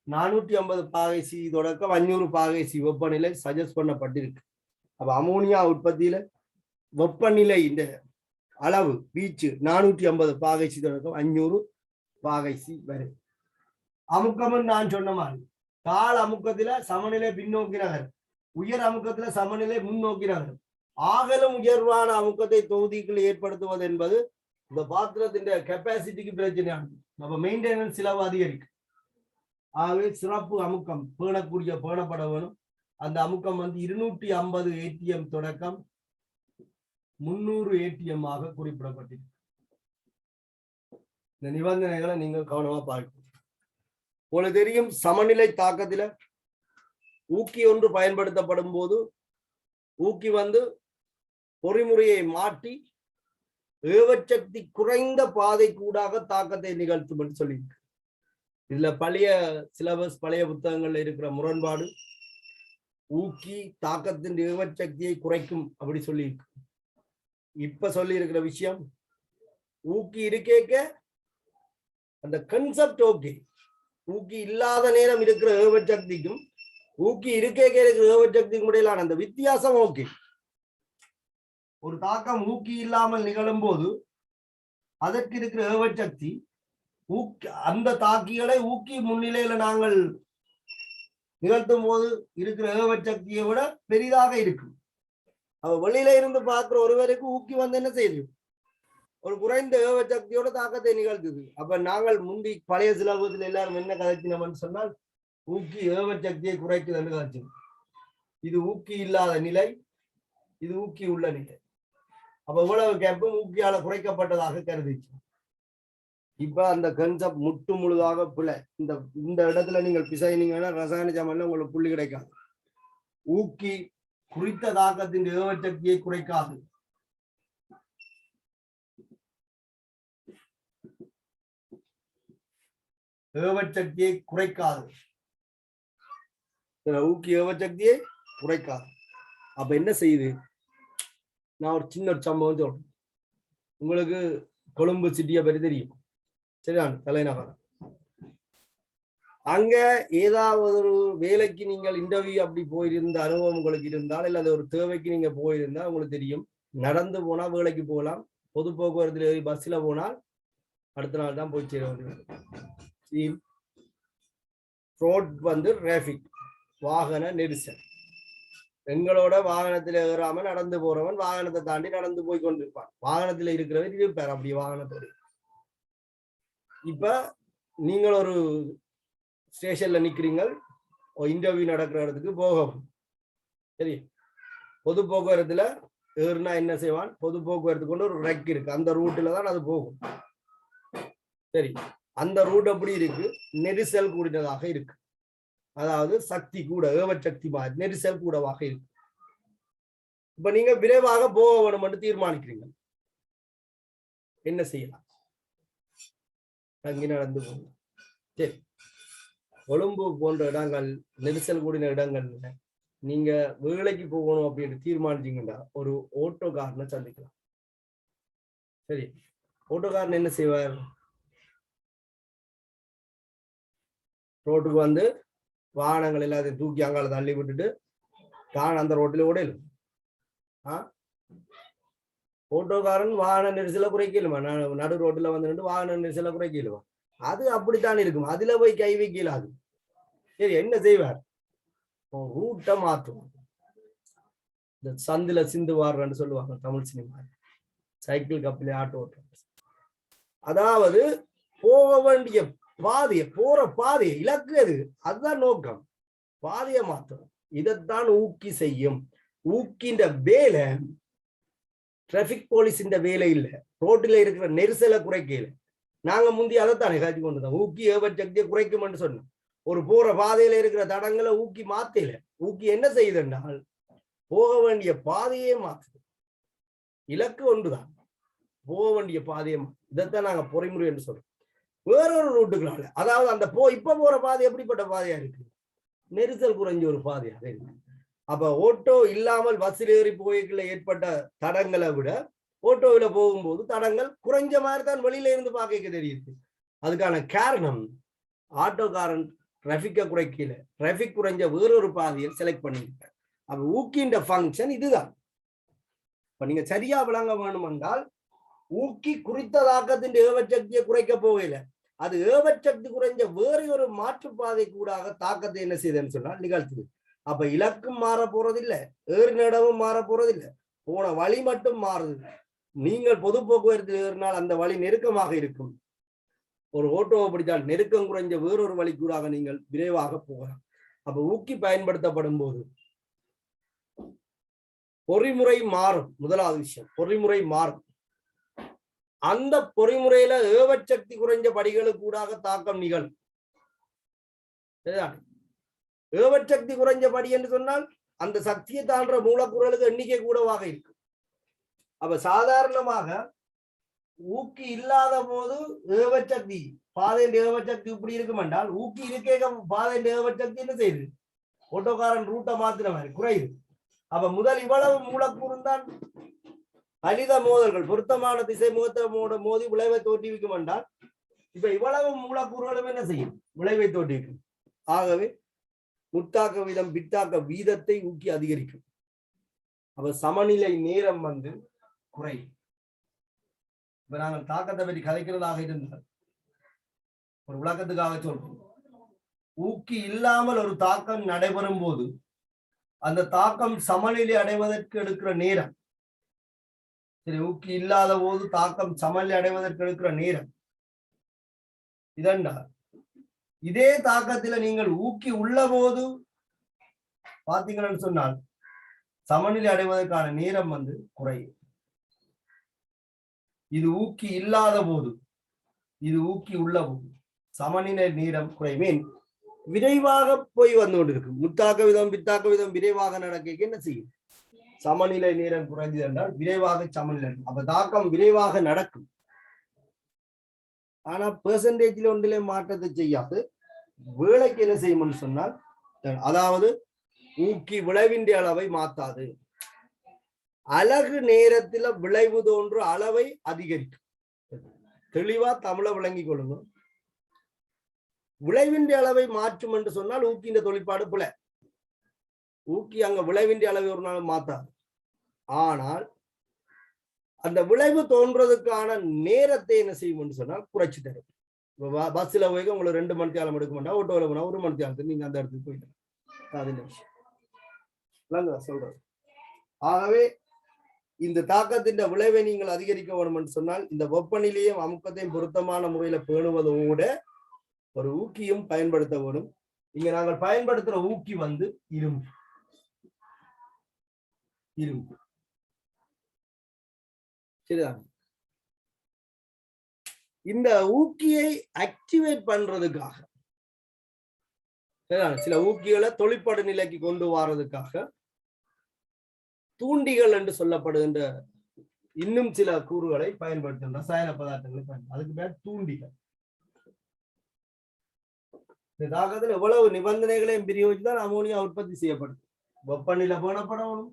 450 பாகை சி தொடக்கம் 500 பாகை சி வெப்பநிலை சஜஸ்ட் பண்ணப்பட்டிருக்கு. அப்ப அமோனியா உற்பத்தியில வெப்பநிலை இந்த அளவு வீச்சு 450 பாகை சி தொடக்கம் 500 பாகை சி வரை. அமுக்கம்னு நான் சொன்ன மாதிரி கால் அமுக்கத்துல சமநிலை பின்னோக்கி நகர், உயர் அமுக்கத்துல சமநிலை முன்னோக்கி நகர். ஆகலும் உயர்வான அமுக்கத்தை தொகுதிக்குள் ஏற்படுத்துவது என்பது இந்த பாத்திரத்தின் கெப்பாசிட்டிக்கு பிரச்சனையானது. நம்ம மெயின்டெனன்ஸ் செலவு அதிகரிக்கும். ஆகவே சிறப்பு அமுக்கம் பேணப்பட வேணும். அந்த அமுக்கம் வந்து 250 ATM தொடக்கம் 300 ATM ஆக குறிப்பிடப்பட்டிருக்கு. இந்த நிபந்தனைகளை நீங்கள் கவனமா பார்க்கணும். உங்களுக்கு தெரியும், சமநிலை தாக்கத்தில ஊக்கி ஒன்று பயன்படுத்தப்படும் போது ஊக்கி வந்து பொறிமுறையை மாற்றி ஏவச்சக்தி குறைந்த பாதை கூடாக தாக்கத்தை நிகழ்த்தும் என்று சொல்லியிருக்கு. இதுல பழைய சிலபஸ் பழைய புத்தகங்கள்ல இருக்கிற முரண்பாடு ஊக்கி தாக்கத்தின் ஏவச்சக்தியை குறைக்கும் அப்படி சொல்லியிருக்கு. இப்ப சொல்லி இருக்கிற விஷயம் ஊக்கி இருக்கேக்க அந்த கன்செப்ட் ஓகே. ஊக்கி இல்லாத நேரம் இருக்கிற ஏவச்சக்திக்கும் ஊக்கி இருக்கேக்க இருக்கிற ஏவச்சக்திக்கும் இடையிலான அந்த வித்தியாசம் ஓகே. ஒரு தாக்கம் ஊக்கி இல்லாமல் நிகழும் போது அதற்கு இருக்கிற ஏவச்சக்தி அந்த தாக்கிகளை ஊக்கி முன்னிலையில நாங்கள் நிகழ்த்தும் போது இருக்கிற ஏவச்சக்தியை விட பெரிதாக இருக்கும். அவ வெளியில இருந்து பார்க்கிற ஒருவருக்கு ஊக்கி வந்து என்ன செய்யுது, ஒரு குறைந்த ஏவச்சக்தியோட தாக்கத்தை நிகழ்த்துது. அப்ப நாங்கள் முந்தி பழைய சிலபத்தில் எல்லாரும் என்ன கதைச்சினோம்னு சொன்னால் ஊக்கி ஏவச்சக்தியை குறைக்குதுன்னு கதைச்சோம். இது ஊக்கி இல்லாத நிலை, இது ஊக்கி உள்ள நிலை. அப்ப இவ்வளவு கேப்பும் ஊக்கியால குறைக்கப்பட்டதாக கருதிச்சு. இப்ப அந்த கன்செப்ட் முட்டு முழுதாக பிள்ளை. இந்த இடத்துல நீங்கள் பிசைனீங்கன்னா ரசாயன சாமான்ல உங்களுக்கு புள்ளி கிடைக்காது. ஊக்கி குறித்த தாக்கத்தின் ஏவச்சக்தியை குறைக்காது. ஏவச்சக்தியை குறைக்காது. ஊக்கி ஏவச்சக்தியை குறைக்காது. அப்ப என்ன செய்யுது? நான் ஒரு சின்ன சம்பவம் சொல்றேன். உங்களுக்கு கொழும்பு சிட்டியை பற்றி தெரியும், சரிதான், தலைநகரம். அங்க ஏதாவது ஒரு வேலைக்கு நீங்கள் இன்டர்வியூ அப்படி போயிருந்த அனுபவம் உங்களுக்கு இருந்தால், இல்ல ஒரு தேவைக்கு நீங்க போயிருந்தா உங்களுக்கு தெரியும், நடந்து போனா வேலைக்கு போகலாம், பொது போக்குவரத்துல ஏறி பஸ்ல போனால் அடுத்த நாள் தான் போய் சேர வேண்டியது. ரோட் வந்து டிராபிக், வாகன நெரிசல். எங்களோட வாகனத்துல ஏறாம நடந்து போறவன் வாகனத்தை தாண்டி நடந்து போய் கொண்டிருப்பான். வாகனத்துல இருக்கிறவன் இருப்பார் அப்படி வாகனத்தோடு. இப்ப நீங்கள் ஒரு ஸ்டேஷன்ல நிக்கிறீங்க, இன்டர்வியூ நடக்கிற இடத்துக்கு போகும். சரி, பொது போக்குவரத்துல ஏறுனா என்ன செய்வான், பொது போக்குவரத்து கொண்டு ஒரு ரெக் இருக்கு, அந்த ரூட்ல தான் அது போகும். சரி, அந்த ரூட் எப்படி இருக்கு, நெரிசல் கூடினதாக இருக்கு. அதாவது சக்தி கூட, ஏவச்சக்தி மாதிரி நெரிசல் கூடவாக இருக்கு. இப்ப நீங்க விரைவாக போக வேணும் என்று தீர்மானிக்கிறீங்க, என்ன செய்யலாம்? தங்கி நடந்து போகும். சரி, கொழும்பு போன்ற இடங்கள், நெரிசல் கூடின இடங்கள் நீங்க வேலைக்கு போகணும் அப்படின்னு தீர்மானிச்சீங்கன்னா ஒரு ஓட்டோக்காரனை சந்திக்கலாம். சரி, ஓட்டோக்காரன் என்ன செய்வார்? ரோட்டுக்கு வந்து வாகனங்கள் எல்லாத்தையும் தூக்கி அங்கால தள்ளி விட்டுட்டு தான் அந்த ரோட்டில் ஓடையிலும் ஓட்டோக்காரன் வாகன நெரிசலை குறைக்கலுமா நடு ரோட்டில் வந்து வாகன நெரிசலை குறைக்கலுமா அது அப்படித்தான் இருக்கும் அதுல போய் கை வைக்கலாது சரி என்ன செய்வார் ரூட்டை மாற்றுவார் இந்த சந்தில சிந்து வாடுறன்னு சொல்லுவாங்க தமிழ் சினிமா சைக்கிள் கப்பிலே ஆட்டோ ஓட்டுறாங்க அதாவது போக வேண்டிய பாதையை போற பாதையை இலக்கு அது அதுதான் நோக்கம் பாதையை மாற்றணும் இதைத்தான் ஊக்கி செய்யும் ஊக்கின்ற வேலை டிராபிக் போலீஸின் வேலை இல்லை ரோட்டில் இருக்கிற நெரிசலை குறைக்கல நாங்க முந்தி அதைத்தானே காட்சி கொண்டுதான் ஊக்கி ஏவர் சக்தியை குறைக்கும்னு சொன்னோம் ஒரு போற பாதையில இருக்கிற தடங்களை ஊக்கி மாத்தல ஊக்கி என்ன செய்யுதுன்றால் போக வேண்டிய பாதையே மாத்துது இலக்கு ஒன்றுதான் போக வேண்டிய பாதையை இதைத்தான் நாங்க பொறிமுறை என்று சொல்றோம் வேறொரு ரூட்டுகளால அதாவது அந்த இப்ப போற பாதை எப்படிப்பட்ட பாதையா இருக்கு நெரிசல் குறைஞ்ச ஒரு பாதையாக இருக்கு அப்ப ஓட்டோ இல்லாமல் பஸ்ஸில் ஏறி போய்க்குள்ள ஏற்பட்ட தடங்களை விட ஓட்டோவில போகும்போது தடங்கள் குறைஞ்ச மாதிரி தான் வெளியில இருந்து பார்க்க தெரியுது அதுக்கான காரணம் ஆட்டோக்காரன் டிராபிக்கை குறைக்கல டிராபிக் குறைஞ்ச வேறொரு பாதையை செலக்ட் பண்ணிருக்காங்க அப்ப ஊக்கின்ற ஃபங்க்ஷன் இதுதான் இப்ப நீங்க சரியா விளங்க வேணும் என்றால் ஊக்கி குறித்த தாக்கத்தின் ஏவச்சக்தியை குறைக்க போகல அது ஏவச்சக்தி குறைஞ்ச வேற ஒரு மாற்றுப்பாதை கூடாக தாக்கத்தை என்ன செய்யுதுன்னு சொன்னால் நிகழ்த்துது அப்ப இலக்கும் மாற போறதில்லை ஏறினடமும் மாற போறதில்லை போன வழி மட்டும் மாறுது நீங்கள் பொது போக்குவரத்தில் ஏறினால் அந்த வழி நெருக்கமாக இருக்கும் ஒரு ஓட்டோவை பிடித்தால் நெருக்கம் குறைஞ்ச வேறொரு வழி கூடாக நீங்கள் விரைவாக போகலாம் அப்ப ஊக்கி பயன்படுத்தப்படும் போது பொறிமுறை மாறும் முதலாவது விஷயம் பொறிமுறை மாறும் அந்த பொறிமுறையில ஏவச்சக்தி குறைஞ்ச படிகளுக்கு கூடாக தாக்கம் நிகழும் ஏவச்சக்தி குறைஞ்ச படி என்று சொன்னால் அந்த சக்தியை தாழ்ற மூலக்கூறுகளுக்கு எண்ணிக்கை கூடவாக இருக்கு அப்ப சாதாரணமாக ஊக்கி இல்லாத போது ஏவச்சக்தி பாதையின் ஏவச்சக்தி இப்படி இருக்கும் என்றால் ஊக்கி இருக்கே பாதையின் ஏவச்சக்தி என்ன செய்யுது ஓட்டோக்காரன் ரூட்டை மாத்தின மாதிரி குறையுது அப்ப முதல் இவ்வளவு மூலக்கூறு தான் அனித மோதல்கள் பொருத்தமான திசை முகத்தோட மோதி விளைவை தோற்றுவிக்கும் என்றால் இப்ப இவ்வளவு மூலக்கூறுகளும் என்ன செய்யும் விளைவை தோற்றுவிக்கும் ஆகவே முத்தாக்க வீதம் பித்தாக்க வீதத்தை ஊக்கி அதிகரிக்கும் அப்ப சமநிலை நேரம் வந்து குறையும் இப்ப நாங்கள் தாக்கத்தை பற்றி கதைக்கிறதாக இருந்தால் ஒரு விளக்கத்துக்காக சொல்றோம் ஊக்கி இல்லாமல் ஒரு தாக்கம் நடைபெறும் போது அந்த தாக்கம் சமநிலை அடைவதற்கு எடுக்கிற நேரம் சரி ஊக்கி இல்லாத போது தாக்கம் சமநிலை அடைவதற்கு எடுக்கிற நேரம் இதண்டா இதே தாக்கத்துல நீங்கள் ஊக்கி உள்ள போது பாத்தீங்கன்னு சொன்னால் சமநிலை அடைவதற்கான நேரம் வந்து குறையும் இது ஊக்கி இல்லாத போது இது ஊக்கி உள்ள போது சமநிலை நேரம் குறைவேன் விரைவாக போய் வந்து கொண்டிருக்கும் முத்தாக்க விதம் பித்தாக்க விதம் விரைவாக நடக்க என்ன செய்யும் சமநிலை நேரம் குறைஞ்சது என்றால் விரைவாக சமநிலை அப்ப தாக்கம் விரைவாக நடக்கும் ஆனா பெர்சன்டேஜ்ல ஒன்றிலே மாற்றத்தை செய்யாது வேலைக்கு என்ன செய்யும்னு சொன்னால் அதாவது ஊக்கி விளைவின்ற அளவை மாத்தாது அழகு நேரத்துல விளைவு தோன்று அளவை அதிகரிக்கும் தெளிவா தமிழ விளங்கி கொள்ளுங்க விளைவின்ற அளவை மாற்றும் என்று சொன்னால் ஊக்கின்ற தொழிற்பாடு புல ஊக்கி அங்க விளைவின்ற அளவை ஒரு நாள் மாத்தாது ஆனால் அந்த விளைவு தோன்றதுக்கான நேரத்தை என்ன செய்யும் என்று சொன்னால் குறைச்சி தரும் பஸ்ல போய் உங்களுக்கு 2 மணி நேரம் எடுக்க மாட்டா ஓட்டோல போனா 1 மணி நேரத்துக்கு நீங்க அந்த இடத்துக்கு போயிட்டு அது விஷயம் சொல்றது ஆகவே இந்த தாக்கத்தின் விளைவை நீங்கள் அதிகரிக்க வேண்டும் என்று சொன்னால் இந்த வெப்பநிலையும் அமுக்கத்தையும் பொருத்தமான முறையில பேணுவதோட ஒரு ஊக்கியும் பயன்படுத்த வேண்டும் இங்க நாங்கள் பயன்படுத்துற ஊக்கி வந்து இரும்பு சரிதான் இந்த ஊக்கியை ஆக்டிவேட் பண்றதுக்காக சில ஊக்கிகளை தொழிற்படு நிலைக்கு கொண்டு வர்றதுக்காக தூண்டிகள் என்று சொல்லப்படுகின்ற இன்னும் சில கூறுகளை பயன்படுத்தும் ரசாயன பதார்த்தங்களை அதுக்கு பேர் தூண்டிகள் இந்த தாக்கத்தில் எவ்வளவு நிபந்தனைகளையும் பிரியோகிச்சுதான் அமோனியா உற்பத்தி செய்யப்படுது வெப்பநிலை பேணப்படணும்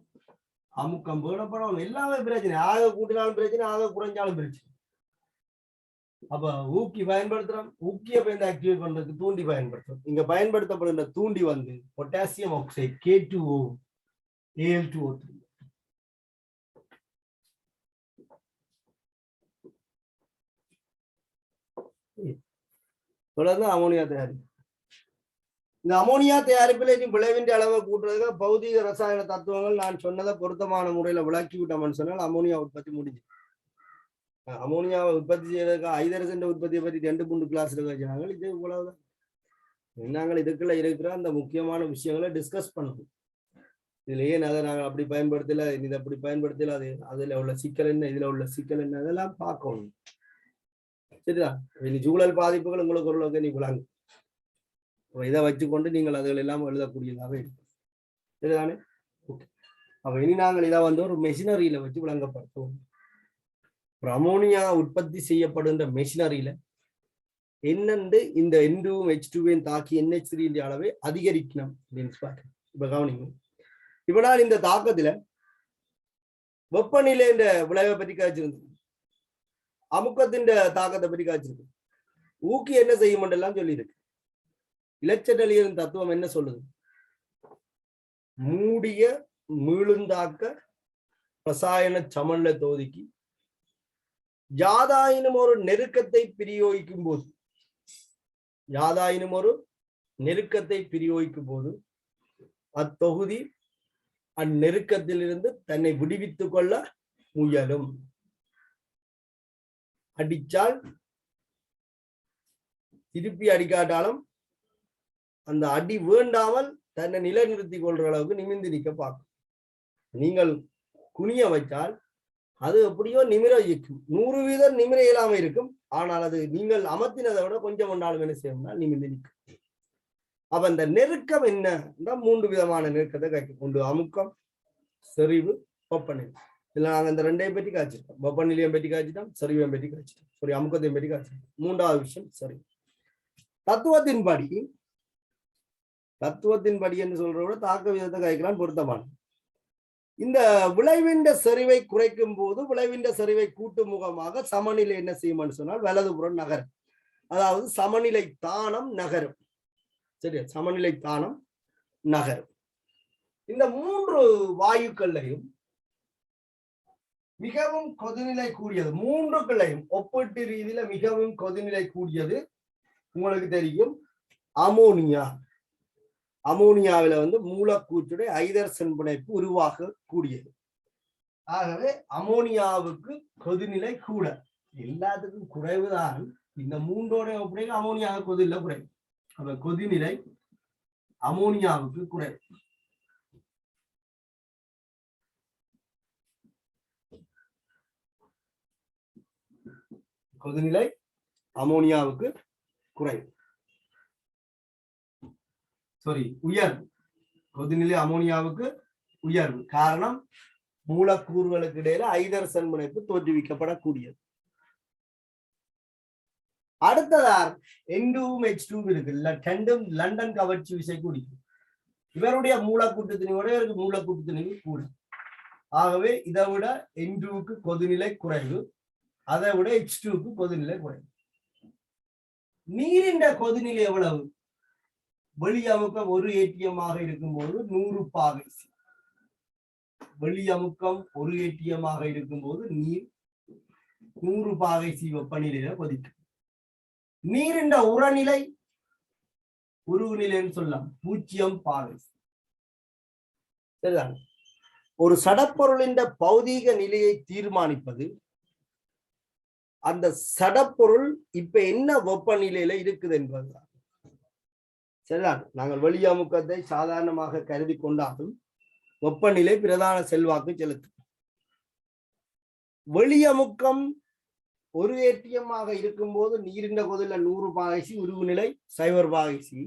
அமுக்கம் பேணப்படணும் எல்லாமே பிரச்சனை ஆக கூட்டினாலும் பிரச்சனை ஆக குறைஞ்சாலும் பிரச்சனை அப்ப ஊக்கி பயன்படுத்துறோம். ஊக்கிய பயந்து ஆக்டிவேட் பண்றதுக்கு தூண்டி பயன்படுத்துறோம். இங்க பயன்படுத்தப்படுகின்ற தூண்டி வந்து பொட்டாசியம் ஆக்சைடு K2O Al2O3. தொடர்ந்து அமோனியா தயாரிப்பு. இந்த அமோனியா தயாரிப்பில் இனி விளைவின் அளவை கூட்டுறதுக்கு பௌதிக ரசாயன தத்துவங்கள் நான் சொன்னதை பொருத்தமான முறையில விளக்கி விட்டோம்னு சொன்னால் அமோனியா உற்பத்தி முடிஞ்சு. அமோனியாவை உற்பத்தி செய்யறதுக்கு ஐதரசன் உற்பத்தியை பற்றி 2-3 கிளாஸ்ல வச்சாங்க. இது இவ்வளவுதான். நாங்கள் இதுக்குள்ள இருக்கிற அந்த முக்கியமான விஷயங்களை டிஸ்கஸ் பண்ணணும். இதுல ஏன் அதை நாங்கள் அப்படி பயன்படுத்தல, இதை அப்படி பயன்படுத்தல, அதுல உள்ள சிக்கல் என்ன, இதுல உள்ள சிக்கல் என்ன, அதெல்லாம் பார்க்கணும். சரிதான். இனி சூழல் பாதிப்புகள் உங்களுக்கு ஓரளவுக்கு நீ விளங்கும். இதை வச்சுக்கொண்டு நீங்கள் அதுகள் எல்லாம் எழுதக்கூடியதாக இருக்கும். சரிதானே? ஓகே. அப்ப இனி நாங்கள் இதை வந்து ஒரு மெஷினரியில வச்சு விளங்கப்படுத்துவோம். அமோனியா உற்பத்தி செய்யப்படுகின்ற மெஷினரியில என்னென்று இந்த N2 H2 தாக்கி NH3 அளவை அதிகரிக்கணும் அப்படின்னு பார்க்க. இப்ப கவனிங்க. இப்ப நான் இந்த தாக்கத்துல வெப்பநிலை என்ற விளைவை பற்றி காய்ச்சிருந்தேன், அமுக்கத்தின் தாக்கத்தை பற்றி காய்ச்சிருக்கு. ஊக்கி என்ன செய்யும் எல்லாம் சொல்லியிருக்கு. இலச்சட்டலியலின் தத்துவம் என்ன சொல்லுது? மூடிய மீளுந்தாக்க ரசாயன சமநில தொகுதிக்கு யாதாயினும் ஒரு நெருக்கத்தை பிரயோகிக்கும் போது, யாதாயினும் ஒரு நெருக்கத்தை பிரயோகிக்கும் போது அத்தொகுதி அந்நெருக்கத்திலிருந்து தன்னை விடுவித்துக் கொள்ள முயலும். அடிச்சால் திருப்பி அடிக்காட்டாலும் அந்த அடி வேண்டாமல் தன்னை நிலைநிறுத்திக் கொள்ற அளவுக்கு நிமிர்ந்து நிற்க பார்க்கும். நீங்கள் குனிய வைத்தால் அது எப்படியோ நிமிர இருக்கும். 100% நிமிர இயலாம இருக்கும். ஆனால் அது நீங்கள் அமர்த்தினதை விட கொஞ்சம் ஒன்றாலும் என்ன செய்யணும்னா நிமிர்ந்து நிற்கும். அப்ப அந்த நெருக்கம் என்ன? 3 விதமான நெருக்கத்தை காய்க்கும். ஒன்று அமுக்கம், செறிவு, வெப்பநிலை. இதுல நாங்க இந்த 2ஐயும் பற்றி காய்ச்சிட்டோம். வெப்பநிலையம் பற்றி காய்ச்சிட்டோம், செறிவையும் பற்றி காய்ச்சிட்டோம். சரி, அமுக்கத்தையும் பற்றி காய்ச்சிட்டோம். 3வது விஷயம் செறிவு. தத்துவத்தின்படி என்று சொல்றத விட தாக்க விதத்தை காய்க்கலாம் பொருத்தமான. இந்த விளைவின் செறிவை குறைக்கும் போது விளைவின் செறிவை கூட்டு முகமாக சமநிலை என்ன செய்யும் சொன்னால் வலதுபுறம் நகரும். அதாவது சமநிலை தானம் நகரும். சரியா? சமநிலை தானம் நகரும். இந்த 3 வாயுக்கள்லையும் மிகவும் கொதிநிலை கூடியது, 3க்குள்ளையும் ஒப்பீட்டு ரீதியில மிகவும் கொதிநிலை கூடியது உங்களுக்கு தெரியும் அமோனியா. அமோனியாவில வந்து மூலக்கூற்றுடைய ஐதரசன் பிணைப்பு உருவாக கூடியது. ஆகவே அமோனியாவுக்கு கொதிநிலை கூட. எல்லாத்துக்கும் குறைவுதான். இந்த 3ஓட ஒப்படைக்கு அமோனியாவுக்கு கொதிநிலை குறைவு. அப்ப கொதிநிலை அமோனியாவுக்கு குறைவு. கொதிநிலை அமோனியாவுக்கு குறைவு. உயர்வு. கொதிநிலை அமோனியாவுக்கு உயர்வு. காரணம் மூலக்கூறுகளுக்கு இடையில ஐதரசன் பிணைப்பு தோற்றுவிக்கப்படக்கூடியது. அடுத்ததார் N2 H2 இருக்கு. ரெண்டும் லண்டன் கவர்ச்சி விசை கூடிய. இவருடைய மூலக்கூட்டு திணிவோட இவருக்கு மூலக்கூட்டு திணிவு கூட. ஆகவே இதை விட N2க்கு கொதிநிலை குறைவு, அதை விட H2க்கு கொதிநிலை குறைவு. நீரின் கொதிநிலை எவ்வளவு? வெளியமுக்கம் 1 ஏடிஎம்மாக இருக்கும்போது 100 பாகை சி. வெளியமுக்கம் 1 ஏடிஎம்மாக இருக்கும்போது நீர் 100 பாகை சி வெப்பநிலையில கொதிக்கும். நீரின் உரநிலை உருகுநிலைன்னு சொல்லலாம் 0 பாகை சி. சரிதான். ஒரு சடப்பொருளின் பௌதீக நிலையை தீர்மானிப்பது அந்த சடப்பொருள் இப்ப என்ன வெப்பநிலையில இருக்குது என்பதுதான். சரிதான். நாங்கள் வெளியமுக்கத்தை சாதாரணமாக கருதி கொண்டாலும் வெப்பநிலை பிரதான செல்வாக்கு செலுத்தும். வெளியமுக்கம் 1 ஏடிஎம்மாக இருக்கும்போது நீரின் கொதில 100 பாகை சி, உருகுநிலை 0 பாகை சி.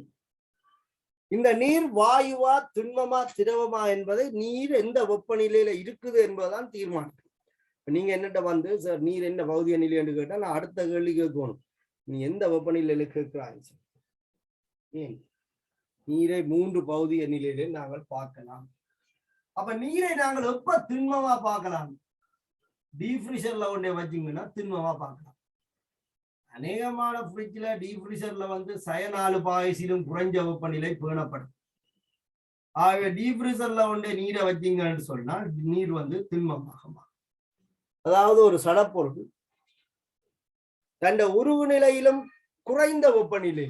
இந்த நீர் வாயுவா திண்மமா திரவமா என்பதை நீர் எந்த வெப்பநிலையில இருக்குது என்பதுதான் தீர்மானம். நீங்க என்னட்ட வந்து சார் நீர் என்ன பௌதிக நிலை என்று கேட்டா நான் அடுத்த கேள்வி கேட்கணும், நீ எந்த வெப்பநிலையில கேட்கிறாய்? ஏன் நீரை 3 பௌதிக நிலையில நாங்கள் பார்க்கலாம். அப்ப நீரை நாங்கள் எப்ப திண்மமா பார்க்கலாம்? டீஃப்ரீசர்ல ஒன்றே வச்சிங்கன்னா திண்மமா பார்க்கலாம். அநேகமான ஃப்ரிட்ஜ்ல டீஃப்ரீசர்ல வந்து -4 பாய்சிலும் குறைஞ்ச வெப்பநிலை பேணப்படும். ஆகவே டீஃப்ரீசர்ல வந்து நீரை வச்சீங்கன்னு சொன்னா நீர் வந்து திண்மமாக மாறும். அதாவது ஒரு சடப்பொருள் தன் உருவு நிலையிலும் குறைந்த வெப்பநிலை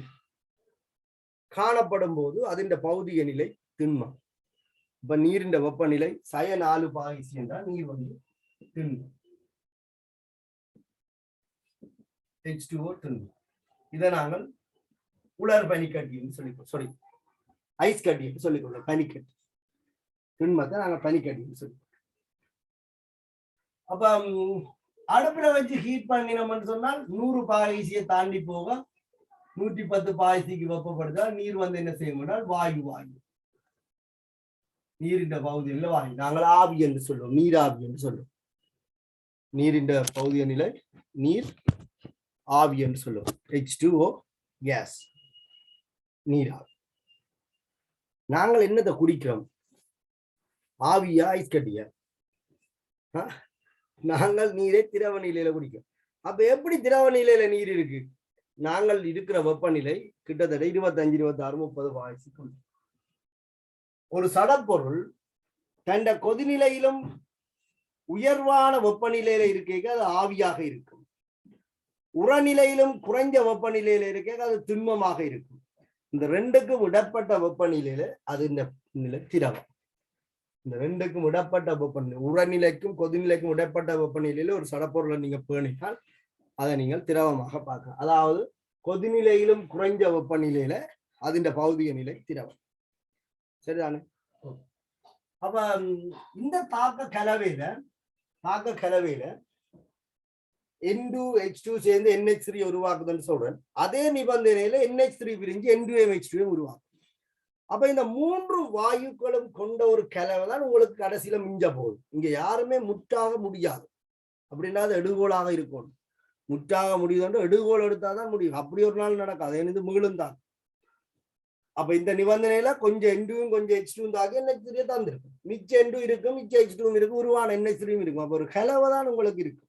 காணப்படும் போது அதின் பௌதிக நிலை திண்மம். இப்ப நீரின் வெப்பநிலை -4 பாய்சி என்றால் நீர் வந்து திண்மம். H2O திண்மம். இதை நாங்கள் உலர் பனிக்கட்டி சொல்லி ஐஸ் கட்டி சொல்லிக்கொள்ள பனிக்கட்டி திண்மத்தை நாங்கள் பனிக்கட்டின்னு சொல்லி. அப்ப அடுப்புல வச்சு ஹீட் பண்ணினோம்னு சொன்னால் 100 பாய்சியை தாண்டி போக 110 பாய்சிக்கு வெப்பப்படுத்தால் நீர் வந்து என்ன செய்யும்? வாயு நீரின் பகுதியில் வாயு நாங்கள் ஆவி என்று சொல்லுவோம், நீராவி என்று சொல்லுவோம். நீரின் பகுதிய நிலை நீர் ஆவி என்று சொல்லுவோம். H2O கேஸ் நீராவி. நாங்கள் என்னத்தை குடிக்கிறோம்? ஆவியா ஐஸ் கட்டியா? நாங்கள் நீரை திரவ நிலையில குடிக்கிறோம். அப்ப எப்படி திரவ நிலையில நீர் இருக்கு? நாங்கள் இருக்கிற வெப்பநிலை கிட்டத்தட்ட 25, 26, 30 பாய்சிக்கும். ஒரு சடப்பொருள் தண்ட கொதிநிலையிலும் உயர்வான வெப்பநிலையில இருக்க அது ஆவியாக இருக்கும். உரநிலையிலும் குறைஞ்ச வெப்பநிலையில இருக்க அது திண்மமாக இருக்கும். இந்த ரெண்டுக்கும் விடப்பட்ட வெப்பநிலையில அது இந்த நிலை திரவம். இந்த ரெண்டுக்கும் விடப்பட்ட வெப்பநிலை, உரநிலைக்கும் கொதிநிலைக்கும் விடப்பட்ட வெப்பநிலையில ஒரு சடப்பொருளை நீங்க பேணினால் அதை நீங்கள் திரவமாக பார்க்கலாம். அதாவது கொதிநிலையிலும் குறைஞ்ச வெப்பநிலையில அதின் பௌதிக நிலை திரவம். சரிதானே? அப்ப இந்த தாக்க கலவையில N2H2 சேர்ந்து NH3 உருவாக்குதுன்னு சொல்றேன். அதே நிபந்தனையில NH3 பிரிஞ்சு N2MH2 உருவாக்கும். அப்ப இந்த 3 வாயுக்களும் கொண்ட ஒரு கலவை தான் உங்களுக்கு கடைசியில மிஞ்ச போகுது. இங்க யாருமே முற்றாக முடியாது. அப்படின்னா அது எடுகோலாக இருக்கும். முற்றாக முடியுது, எடுகோல் எடுத்தாதான் முடியும். அப்படி ஒரு நாள் நடக்காது. எனது முகிலும் தான். அப்ப இந்த நிபந்தனையில கொஞ்சம் N2 கொஞ்சம் H2 தாக்கி NH3 தான் இருக்கும். மிச்ச N2 இருக்கும், மிச்ச H2 இருக்கும், உருவான NH3 இருக்கும். அப்ப ஒரு கலவை தான் உங்களுக்கு இருக்கு.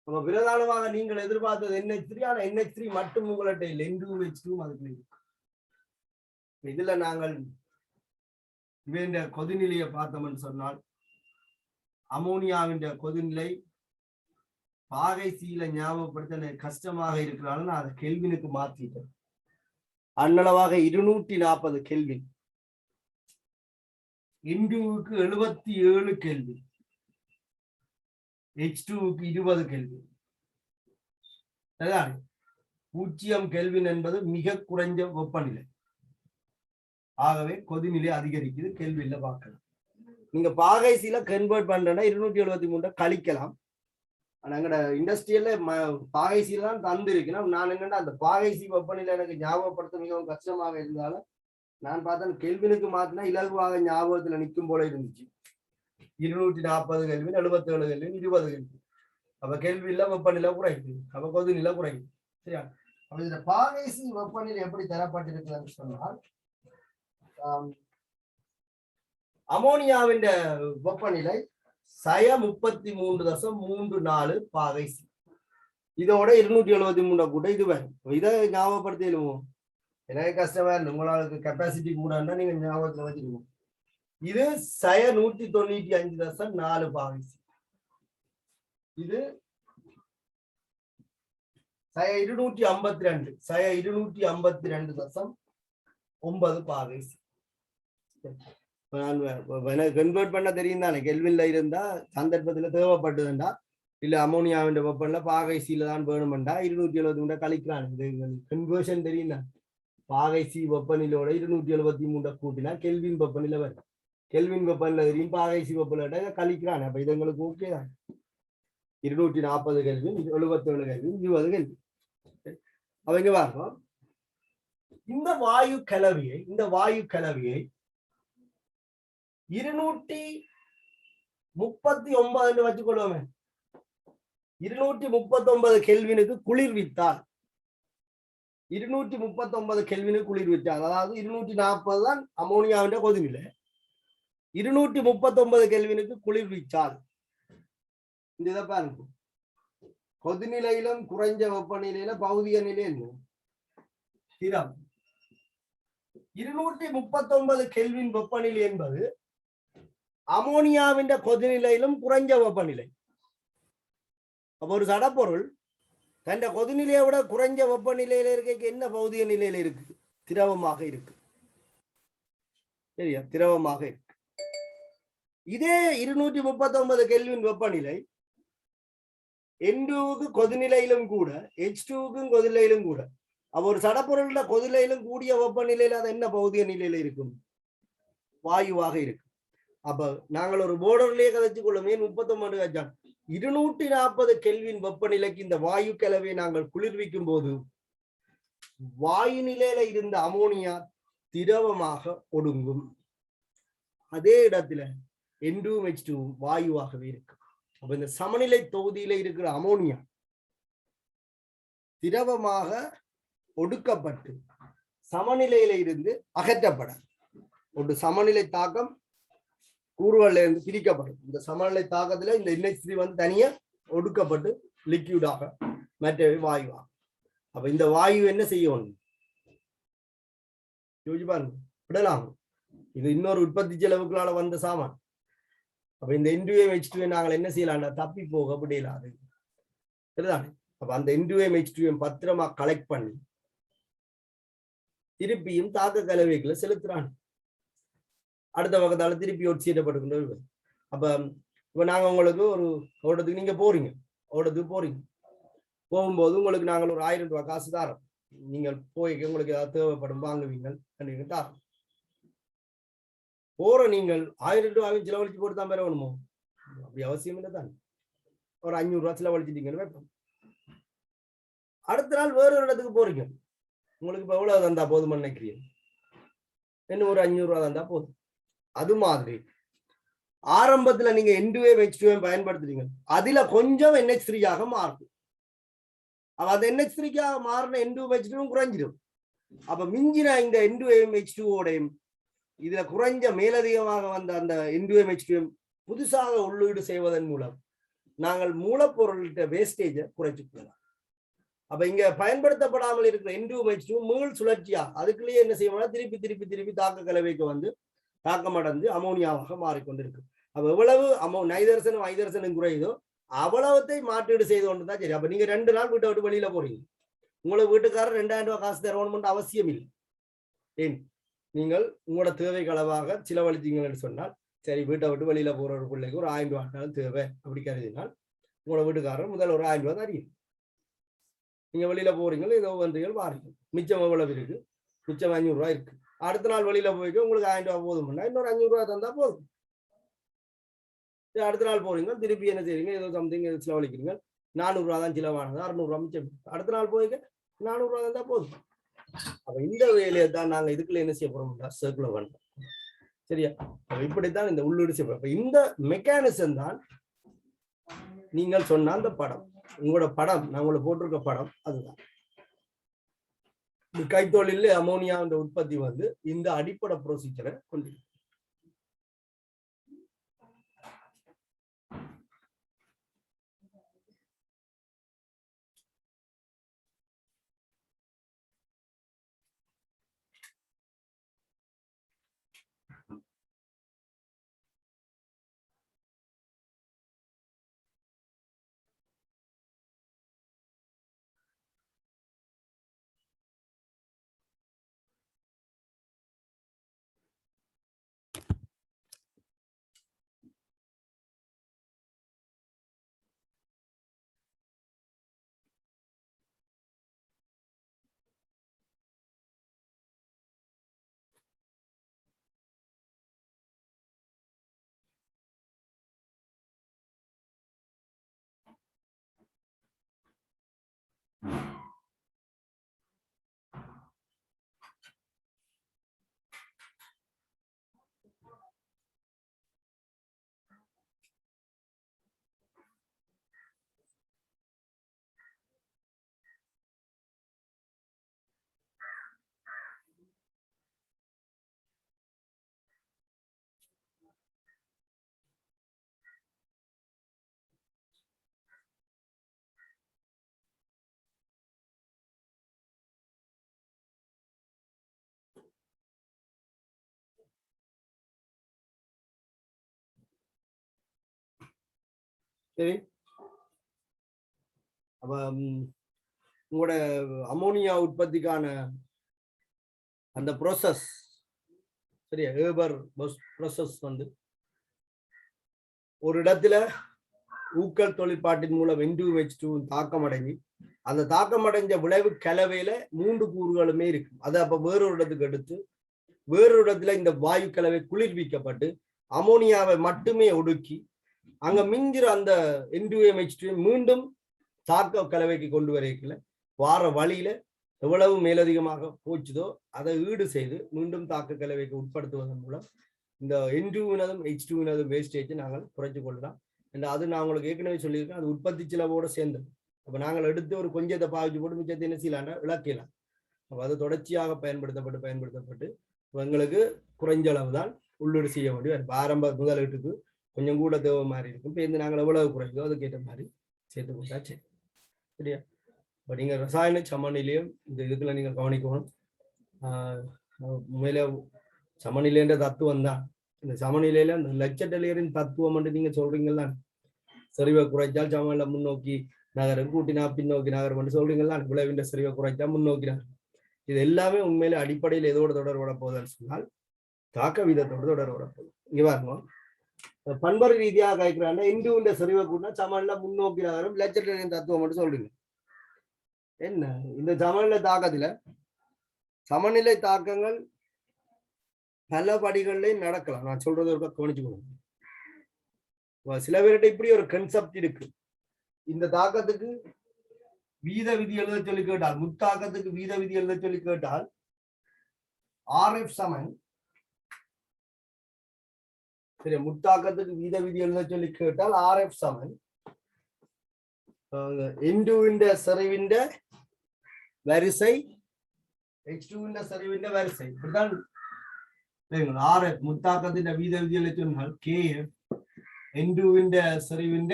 அப்ப பிரதானமாக நீங்கள் எதிர்பார்த்தது NH3, ஆனா NH3 மட்டும் உங்கள்கிட்ட இல்லை, N2H2 அதுக்கு இருக்கு. இதுல நாங்கள் இந்த கொதிநிலையை பார்த்தோம்னு சொன்னால் அமோனியாவின் கொதிநிலை பாகை சீல ஞாபகப்படுத்த கஷ்டமாக இருக்கிறாலும் நான் அதை கெல்வினுக்கு மாற்றிட்டேன். அன்னளவாக 240 கெல்வின், N2க்கு 77 கெல்வின், H2க்கு 20 கெல்வின். 0 கெல்வின் என்பது மிக குறைஞ்ச வெப்பநிலை. ஆகவே கொதிநிலை அதிகரிக்குது. கெல்வின்ல பார்க்கலாம். நீங்க பாகைசில கன்வெர்ட் பண்றேன்னா 273 கழிக்கலாம். ஆனா எங்கட இண்டஸ்ட்ரியல்ல பாகைசில தான் தந்து இருக்கணும். நான் என்னன்னா அந்த பாகைசி வெப்பநிலை எனக்கு ஞாபகப்படுத்த மிகவும் கஷ்டமாக இருந்தாலும் நான் பார்த்தேன் கெல்வினுக்கு மாத்தினா இலகுவாக ஞாபகத்துல நிற்கும் போல இருந்துச்சு. 240 கெல்வின், 77 கெல்வின், 20 கெல்வின். அப்ப கெல்வின்ல வெப்பநிலை குறையுது, அப்ப கொதிநிலை குறையுது. சரியா? அப்ப இந்த பாகைசி வெப்பநிலை எப்படி தரப்பட்டிருக்குன்னு சொன்னால் அமோனியாவின் வெப்பநிலை 33.34 பாகைசி. இதோட 273 கூட இது வேணும். இதை ஞாபகப்படுத்திடுவோம். எனக்கு கஷ்டமா இருக்கு, உங்களுக்கு கெப்பாசிட்டி கூட நீங்க ஞாபகத்துல வச்சுக்கணும். இது 195.4 பாகைசி. இது 252.9 பாகைசி. கன்வெர்ட் பண்ண தெரியும் தானே. கெல்வின்ல இருந்தா சந்தர்ப்பத்துல தேவைப்பட்டதுண்டா இல்ல அமோனியாவின் வெப்பன்ல பாகைசியில தான் வேணுமெண்டா 273 கழிக்கிறான். இது கன்வர்ஷன் தெரியும் தான். பாகைசி வெப்பநிலையோட 273 கூட்டினா கெல்வின் வெப்பநிலை வரும். கெல்வின் வெப்பநிலை தெரியும், பாகைசி வெப்பநிலை கழிக்கிறான். அப்ப இது எங்களுக்கு ஓகே தான். 240 கெல்வின், 77 கெல்வின், 20 கெல்வின். அவங்க பார்ப்போம். இந்த வாயு கலவையை 239 வச்சுக்கொள்வோமே. 239 கெல்வினுக்கு குளிர்வித்தால் 239 கெல்வினுக்கு குளிர்வித்தால் அதாவது 240 தான் அமோனியாவின் கொதிநிலை. 239 கெல்வினுக்கு குளிர்விச்சால் இந்த இதை பாருங்க. கொதிநிலையிலும் குறைஞ்ச வெப்பநிலையில பௌதிக நிலை என்ன? திரம். 239 கெல்வின் வெப்பநிலை என்பது அமோனியாவின் கொதிநிலையிலும் குறைஞ்ச வெப்பநிலை. அப்ப ஒரு சடப்பொருள் தன் கொதிநிலையை விட குறைஞ்ச வெப்பநிலையில இருக்க என்ன பௌதிக நிலையில இருக்கு? திரவமாக இருக்கு. சரியா? திரவமாக இருக்கு. இதே 239 கெல்வின் வெப்பநிலை N2க்கு கொதிநிலையிலும் கூட H2க்கும் கொதிநிலையிலும் கூட. அப்ப ஒரு சடப்பொருள கொதிநிலையிலும் கூடிய வெப்பநிலையில அது என்ன பௌதிக நிலையில இருக்கும்? வாயுவாக இருக்கு. அப்ப நாங்கள் ஒரு போர்டர்லயே கதைச்சு கொள்ளுமே 39 வச்சான் 240 கெல்வின் வெப்பநிலைக்கு இந்த வாயு கலவை நாங்கள் குளிர்விக்கும் போது வாயு நிலையில இருந்த அமோனியா திரவமாக ஒடுங்கும். அதே இடத்துல N2H2 வாயுவாகவே இருக்கு. அப்ப இந்த சமநிலை தொகுதியில இருக்கிற அமோனியா திரவமாக ஒடுக்கப்பட்டு சமநிலையில இருந்து அகற்றப்பட ஒரு சமநிலை தாக்கம் கூறுகள்ல இருந்து பிரிக்கப்படும். இந்த சமநிலை தாக்கத்துல இந்த NH3 வந்து தனியா ஒடுக்கப்பட்டு லிக்யூடாக மற்றவை வாயுவாக. அப்ப இந்த வாயு என்ன செய்யணும்? யோசிச்சு பாருங்க. விடலாம். இது இன்னொரு உற்பத்தி செலவுகளால வந்த சாமான். அப்ப இந்த N2H2 நாங்கள் என்ன செய்யலாம்னா தப்பி போக விடலாது. சரிதானே? அப்ப அந்த N2H2 பத்திரமா கலெக்ட் பண்ணி திருப்பியும் தாக்க கலவைகளை செலுத்துறாங்க. அடுத்த பக்கத்தால திருப்பி ஒட்சியப்பட்டு. அப்ப இப்ப நாங்க உங்களுக்கு ஒரு ஓட்டத்துக்கு நீங்க போறீங்க, ஓட்டத்துக்கு போறீங்க, போகும்போது உங்களுக்கு நாங்கள் ஒரு 1000 ரூபாய் காசு தாரோம். நீங்கள் போய் உங்களுக்கு ஏதாவது தேவைப்படும் வாங்குவீங்கள் தாரோம். போற நீங்கள் 1000 ரூபாயும் செலவழிச்சு போட்டு தான் பெற வேணுமோ? அப்படி அவசியம் இல்லை தான். ஒரு 500 ரூபாய் செலவழிச்சிட்டீங்கன்னு வைப்போம். அடுத்த நாள் வேற ஒரு இடத்துக்கு போறீங்க, உங்களுக்கு இப்ப எவ்வளவு தந்தா போதும்னு நினைக்கிறீங்க? இன்னும் ஒரு 500 ரூபாய் தந்தா போதும். அது மாதிரி ஆரம்பத்துல நீங்க N2H2 பயன்படுத்துறீங்க, அதுல கொஞ்சம் NH3 ஆக மாறும். அப்ப அந்த NH3 மாறின N2H2 குறைஞ்சிடும். அப்ப மிஞ்சின இந்த N2H2ஓடையும் இதுல குறைஞ்ச மேலதிகமாக வந்த அந்த N2H2 புதுசாக உள்ளீடு செய்வதன் மூலம் நாங்கள் மூலப்பொருள்கிட்ட வேஸ்டேஜை குறைச்சிக்கலாம். அப்ப இங்க பயன்படுத்தப்படாமல் இருக்கிற N2H2 மீள் சுழற்சியா அதுக்குள்ளேயே என்ன செய்யணும்னா திருப்பி திருப்பி திருப்பி தாக்க கலவைக்கு வந்து தாக்கமடைந்து அமோனியாவாக மாறிக்கொண்டிருக்கு. அப்ப எவ்வளவு நைதரசனும் ஐதரசனும் குறையுதோ அவ்வளவத்தை மாற்றீடு செய்து கொண்டுதான் சரி. அப்ப நீங்க 2 நாள் வீட்டை விட்டு வெளியில போறீங்க, உங்களுக்கு வீட்டுக்காரர் 2000 ரூபாய் காசு தரணும்னு அவசியம் இல்லை. ஏன்? நீங்கள் உங்களோட தேவைக்கு அளவாக செலவழித்தீங்கன்னு சொன்னால் சரி, வீட்டை விட்டு வெளியில போற ஒரு பிள்ளைக்கு ஒரு 1000 ரூபாய் தேவை அப்படி கருதினால் உங்களோட வீட்டுக்காரர் முதல் ஒரு 1000 ரூபாய் தரீங்க. நீங்க வெளியில போறீங்க, ஏதோ வந்தீங்க வாரீங்க, மிச்சம் எவ்வளவு இருக்கு? மிச்சம் 500 ரூபாய் இருக்கு. அடுத்த நாள் வெளியில போய்க்கு உங்களுக்கு 1000 ரூபாய் போதும்னா இன்னொரு 500 ரூபாய் தந்தா போதும். அடுத்த நாள் போறீங்க, திருப்பி என்ன செய்றீங்க? ஏதோ சம்திங் செலவழிக்கிறீங்க, 400 ரூபாய் தான் செலவானது, 600 ரூபாய் மிச்சம். அடுத்த நாள் போய்க்க 400 ரூபாய் தந்தா போதும். அப்ப இந்த வேலையை தான் நாங்க இதுக்குள்ள என்ன செய்ய போறோம்னா சர்க்குலர் பண்றோம். சரியா? இப்படித்தான் இந்த உள்ளீடு செய்யப்படும். இந்த மெக்கானிசம் தான் நீங்கள் சொன்ன அந்த படம், உங்களோட படம், நான் உங்களை போட்டிருக்க படம் அதுதான். கைத்தொழில் அமோனியா உற்பத்தி வந்து இந்த அடிப்படை ப்ரொசீஜரை கொண்டு. சரி. அப்ப உங்களோட அமோனியா உற்பத்திக்கான அந்த ப்ரோசஸ் சரியா, ஏபர் ப்ரோசஸ் வந்து ஒரு இடத்துல ஊக்கல் தொழிற்பாட்டின் மூலம் N2H2 தாக்கம் அடைஞ்சி அந்த தாக்கம் அடைஞ்ச விளைவு கலவையில 3 கூறுகளுமே இருக்கு. அதை அப்ப வேறொரு இடத்துக்கு எடுத்து வேறொரு இடத்துல இந்த வாயு கலவை குளிர்விக்கப்பட்டு அமோனியாவை மட்டுமே ஒடுக்கி அங்க மிஞ்சிற அந்த N2MH2 மீண்டும் தாக்க கலவைக்கு கொண்டு வரைக்கல வார வழியில எவ்வளவு மேலதிகமாக போச்சுதோ அதை ஈடு செய்து மீண்டும் தாக்க கலவைக்கு உட்படுத்துவதன் மூலம் இந்த N2வினதும் H2வினதும் வேஸ்டேஜை நாங்கள் குறைச்சு கொள்ளலாம். அது நான் உங்களுக்கு ஏற்கனவே சொல்லியிருக்கேன், அது உற்பத்தி செலவோட சேர்ந்தது. அப்ப நாங்கள் எடுத்து ஒரு கொஞ்சத்தை பாவிச்சு போட்டு மிச்சத்தை என்ன செய்யலாம்னா இழக்கலாம். அப்ப அது தொடர்ச்சியாக பயன்படுத்தப்பட்டு எங்களுக்கு குறைஞ்ச அளவு தான் உள்ளீடு செய்ய முடியும். ஆரம்ப முதலீட்டுக்கு கொஞ்சம் கூட தேவை மாதிரி இருக்கும். இப்போ நாங்கள் எவ்வளவு குறைந்தோ அதுக்கேற்ற மாதிரி சேர்த்து கொடுத்தா சரி. சரியா? இப்போ நீங்க ரசாயன சமநிலையும் இந்த இதுக்குள்ள நீங்க கவனிக்கணும். உண்மையில சமநிலைன்ற தத்துவம் தான். இந்த சமநிலையில அந்த லட்சட்டலியரின் தத்துவம் என்று நீங்க சொல்றீங்களா, செறிவை குறைச்சால் சமநிலை முன்னோக்கி நகரம், கூட்டினா பின்னோக்கி நகரம் என்று சொல்றீங்களா, விளைவின்ற செறிவை குறைச்சா முன்னோக்கி நகரம். இது எல்லாமே உண்மையில அடிப்படையில் எதோட தொடர்பட போகுதுன்னு சொன்னால் தாக்க வீதத்தோட தொடர்பட போகுது. இங்க பாருங்க, பண்பறு ரீதியாக கேட்கிறாங்க N2 செறிவை கூட்டினா சமநிலை முன்னோக்கி நகரம் லட்சட்டலியரின் தத்துவம் என்று சொல்றீங்க. என்ன இந்த சமநிலை தாக்கத்துல சமநிலை தாக்கங்கள் பல படிகள்லையும் நடக்கலாம். நான் சொல்றது ஒரு கவனிச்சுக்கணும். சில பேர்கிட்ட இப்படி ஒரு கன்செப்ட் இருக்கு, இந்த தாக்கத்துக்கு வீத விதி எழுத சொல்லி கேட்டால், முத்தாக்கத்துக்கு வீத விதி எழுத சொல்லி கேட்டால் RF சமன் சரி, முத்தாக்கத்துக்கு வீத விதி எழுத சொல்லி கேட்டால் RF சமன் N2 செறிவின் வரிசை H2 செறிவின் வரிசை. இப்படிதான் RF முத்தாக்கத்தின் வீத விதிகளை சொன்னால் KF N2 செறிவின்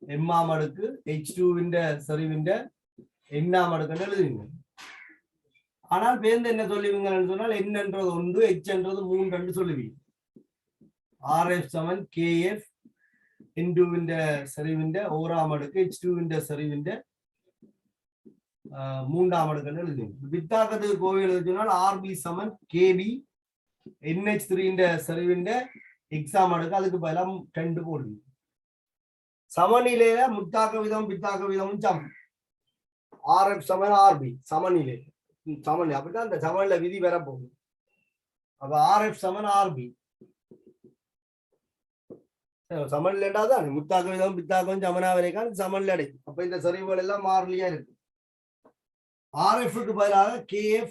M-ஆம் அடுக்கு H2 செறிவின் N-ஆம் அடுக்குன்னு எழுதுவீங்க. ஆனால் பேருந்து என்ன சொல்லுவீங்கன்னு சொன்னால் N என்றது 1, H என்றது 3 என்று சொல்லுவீங்க. RF சமன் KF N2 செறிவின் 1-ஆம் அடுக்கு H2 செறிவின் 3-ஆம் அடுக்குன்னு எழுதுவீங்க. வித்தாக்கத்துக்கு கோவை எழுத சொன்னால் RB சமன் KB NH3 செறிவின் எக்ஸாம் அடுக்கு, அதுக்கு பதிலா 2 போடுவீங்க. சமநிலையில முத்தாக்க விதம் பித்தாக்க விதமும் சமம். RF சமன் RB சமநிலை சமநிலை அப்படிதான் அந்த சமநிலை விதி வர போகுது. அப்ப RF சமன் RB சமநிலைண்டா தான் முத்தாக்க விதம் பித்தாக்கம் சமனா வரைக்கும் சமநிலை அடை. அப்ப இந்த செறிவுகள் எல்லாம் மாறிலியா இருக்கு. RF-க்கு பதிலாக KF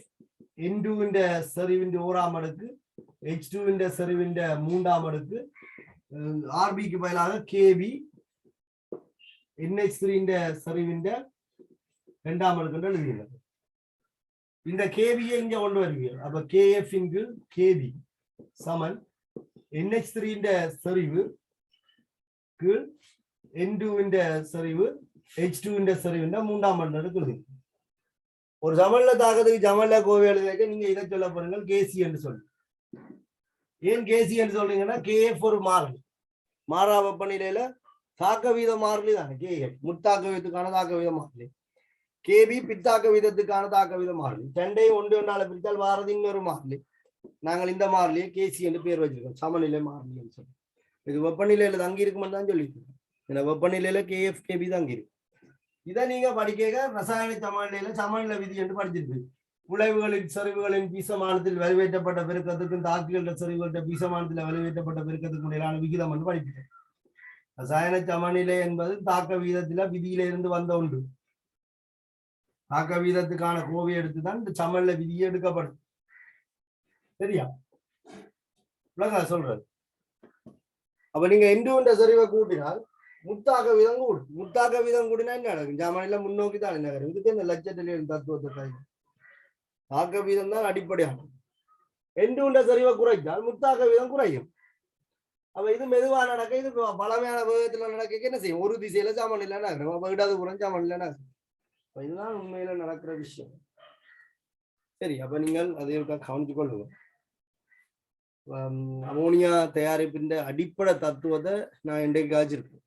N2 செறிவின் 1-ஆம் அடுக்கு H2 செறிவின் 3-ஆம் அடுக்கு, RB-க்கு பதிலாக KB NH3 செறிவின் 2-ஆம் அடுக்கு எழுதுகிறது. இந்த KB-யை இங்க கொண்டு வருவீங்க. அப்ப KF இங்கு KB சமன் NH3 செறிவு N2 செறிவு H2 செறிவின் 3-ஆம் அடுக்கு எழுதுங்க. ஒரு சமநிலை தாக்கத்துக்கு சமநிலை கோவை எழுத நீங்க இதை சொல்ல போறீங்க KC என்று சொல்லி. ஏன் KC என்று சொல்றீங்கன்னா KF ஒரு மாறிலி, மாறா வெப்பநிலையில தாக்க வீத மாறிலி தானே KF. முத்தாக்க வீதத்துக்கான தாக்க வீத மாறிலி, KB பித்தாக்க வீதத்துக்கான தாக்க வீத மாறிலி. 2ஐயும் 1 பிரித்தால் வாரது இன்னொரு மாறிலி. நாங்கள் இந்த மாறிலியை KC என்று பேர் வச்சிருக்கோம், சமநிலை மாறிலி என்று சொல்லி. இது வெப்பநிலையில தங்கி இருக்குமென்னு தான் சொல்லியிருக்கோம். ஏன்னா வெப்பநிலையில KF KB தங்கி இருக்கு. இதை நீங்க படிக்க ரசாயன சமநிலையில சமநிலை விதி என்று படிச்சிருக்கு. விளைவுகளின் செறிவுகளின் பீசமானத்தில் வலுவேற்றப்பட்ட பெருக்கத்துக்கும் தாக்குகின்ற செறிவுகளின் பீசமானத்தில் வலுவேற்றப்பட்ட பெருக்கத்துக்கும் இடையிலான விகிதம் என்று படிக்கிறேன். ரசாயன சமநிலை என்பது தாக்க வீதத்தில விதியில இருந்து வந்த ஒன்று. தாக்க வீதத்துக்கான கோவை எடுத்துதான் இந்த சமநிலை விதியை எடுக்கப்படும். சரியா? சொல்றது. அப்ப நீங்க N2 செறிவை கூட்டினால் முத்தாக்க வீதம் கூடும். முத்தாக்க வீதம் கூடினா என்ன நடக்கும்? சமநிலை முன்னோக்கி தான் என்ன நடக்கும்? இதுக்கு இந்த லட்சட்டலியரின் தத்துவத்தை தாக்க வீதம் தான் அடிப்படையாகும். N2 செறிவை குறைத்தால் முத்தாக்க வீதம் குறையும். அப்ப இது மெதுவா நடக்க, இது பழமையான வேகத்துல நடக்க என்ன செய்யும்? ஒரு திசையில சமநிலை நடக்கும், இடது புறம் சமநிலை நடக்கும். இதுதான் உண்மையில நடக்கிற விஷயம். சரி, அப்ப நீங்கள் அதை கவனிச்சு கொள்ளுங்க. அமோனியா தயாரிப்பின் அடிப்படை தத்துவத்தை நான் இன்றைக்கு காய்ச்சிருக்கேன்.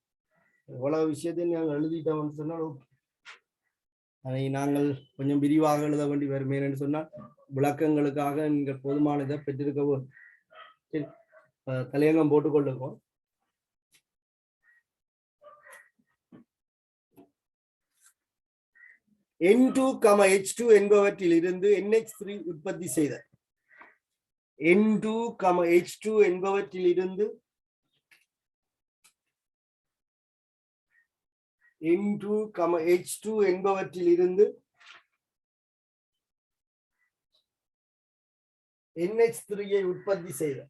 எவ்வளவு விஷயத்தை நாங்கள் எழுதிட்டோம்னு சொன்னால் அதை நாங்கள் கொஞ்சம் விரிவாக எழுத வேண்டி வருமே என்று சொன்னால் விளக்கங்களுக்காக நீங்கள் போதுமான இதை பெற்றிருக்க தலையங்கம் போட்டுக்கொள்ளுவோம். N2, H2 என்பவற்றில் இருந்து NH3 உற்பத்தி செய்த N2, H2 என்பவற்றில் இருந்து N2, H2 என்பவற்றில் இருந்து NH3 உற்பத்தி செய்த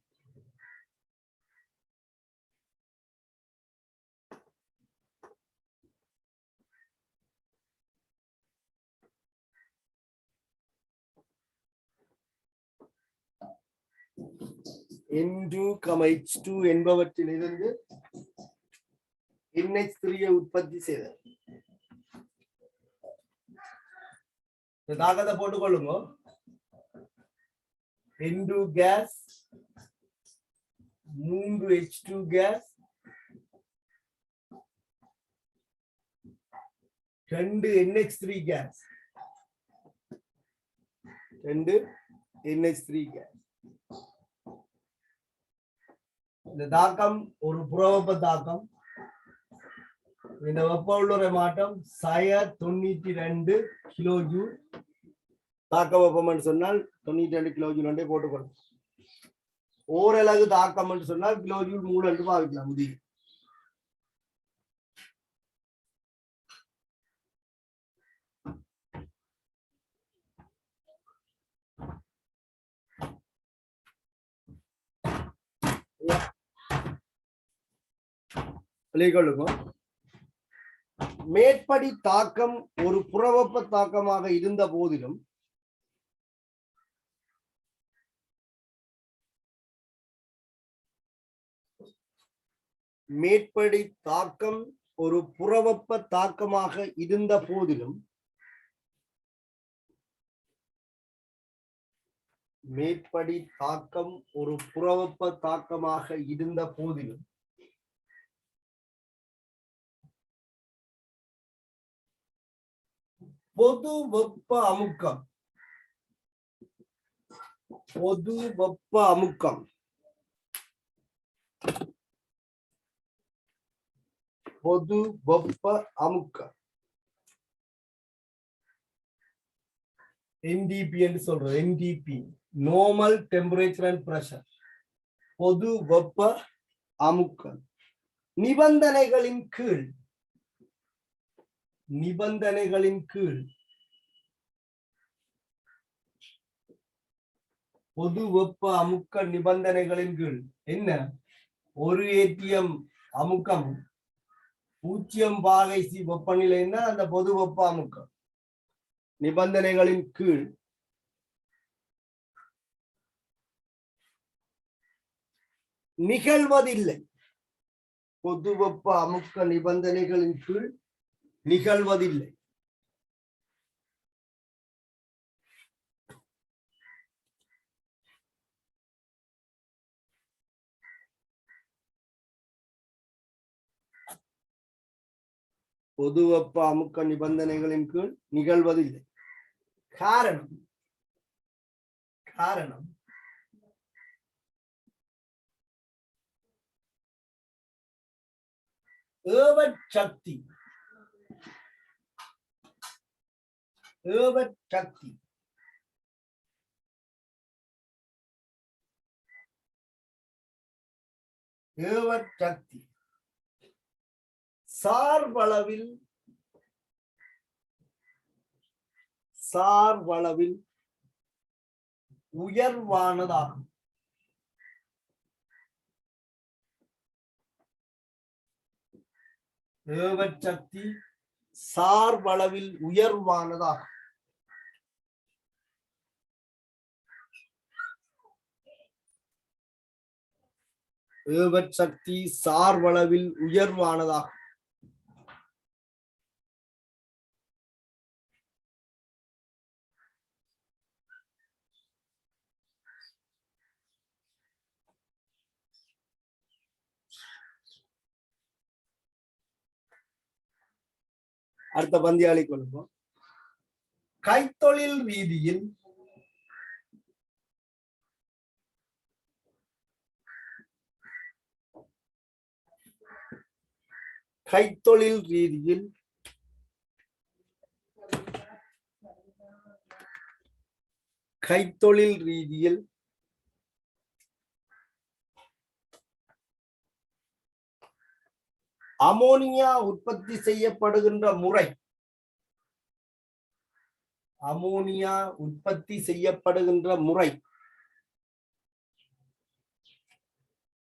N2, H2 என்பவற்றில் இருந்து NH3 உற்பத்தி செய்தார். தாக்கத்தை போட்டுக்கொள்ளுங்க. N2 gas, 3 H2 gas, 2 NH3 gas, 2 NH3 gas. இந்த தாக்கம் ஒரு புறவெப்ப தாக்கம். இந்த வெப்ப உள்ளுறை மாற்றம் 92 கிலோ ஜூல். தாக்க வெப்பம் என்று சொன்னால் 92 கிலோ ஜூல் என்றே போட்டுக்கொள்ளும். ஓரளவு தாக்கம் என்று சொன்னால் கிலோ ஜூல் 3 என்று பாவிக்கலாம். முதிய மேற்படி தாக்கம் ஒரு புறவெப்ப தாக்கமாக இருந்த போதிலும் மேற்படி தாக்கம் ஒரு புறவெப்ப தாக்கமாக இருந்த போதிலும் மேற்படி தாக்கம் ஒரு புறவெப்ப தாக்கமாக இருந்த போதிலும் பொது வெப்ப அமுக்கம் பொது வெப்ப அமுக்கம் பொது வெப்ப அமுக்கம் NDP என்று சொல்றது. NDP normal temperature and pressure. பொது வெப்ப அமுக்கம் நிபந்தனைகளின் கீழ் பொது வெப்ப அமுக்க நிபந்தனைகளின் கீழ் என்ன? ஒரு ஏடிஎம் அமுக்கம் 0 பாகை சி வெப்பநிலைன்னா அந்த பொது வெப்ப அமுக்கம் நிபந்தனைகளின் கீழ் நிகழ்வதில்லை. பொது வெப்ப அமுக்க நிபந்தனைகளின் கீழ் நிகழ்வதில்லை. பொது வெப்ப அமுக்க நிபந்தனைகளின் கீழ் நிகழ்வதில்லை. காரணம் ஏவச்சக்தி சார்பளவில் உயர்வானதாகும். ஏவச்சக்தி சார்பளவில் உயர்வானதாகும். ஏவச்சக்தி சார்பளவில் உயர்வானதாகும். அடுத்த பந்தியாளி கொள்வோம். கைத்தொழில் ரீதியில் கைத்தொழில் ரீதியில் கைத்தொழில் ரீதியில் அமோனியா உற்பத்தி செய்யப்படுகின்ற முறை அமோனியா உற்பத்தி செய்யப்படுகின்ற முறை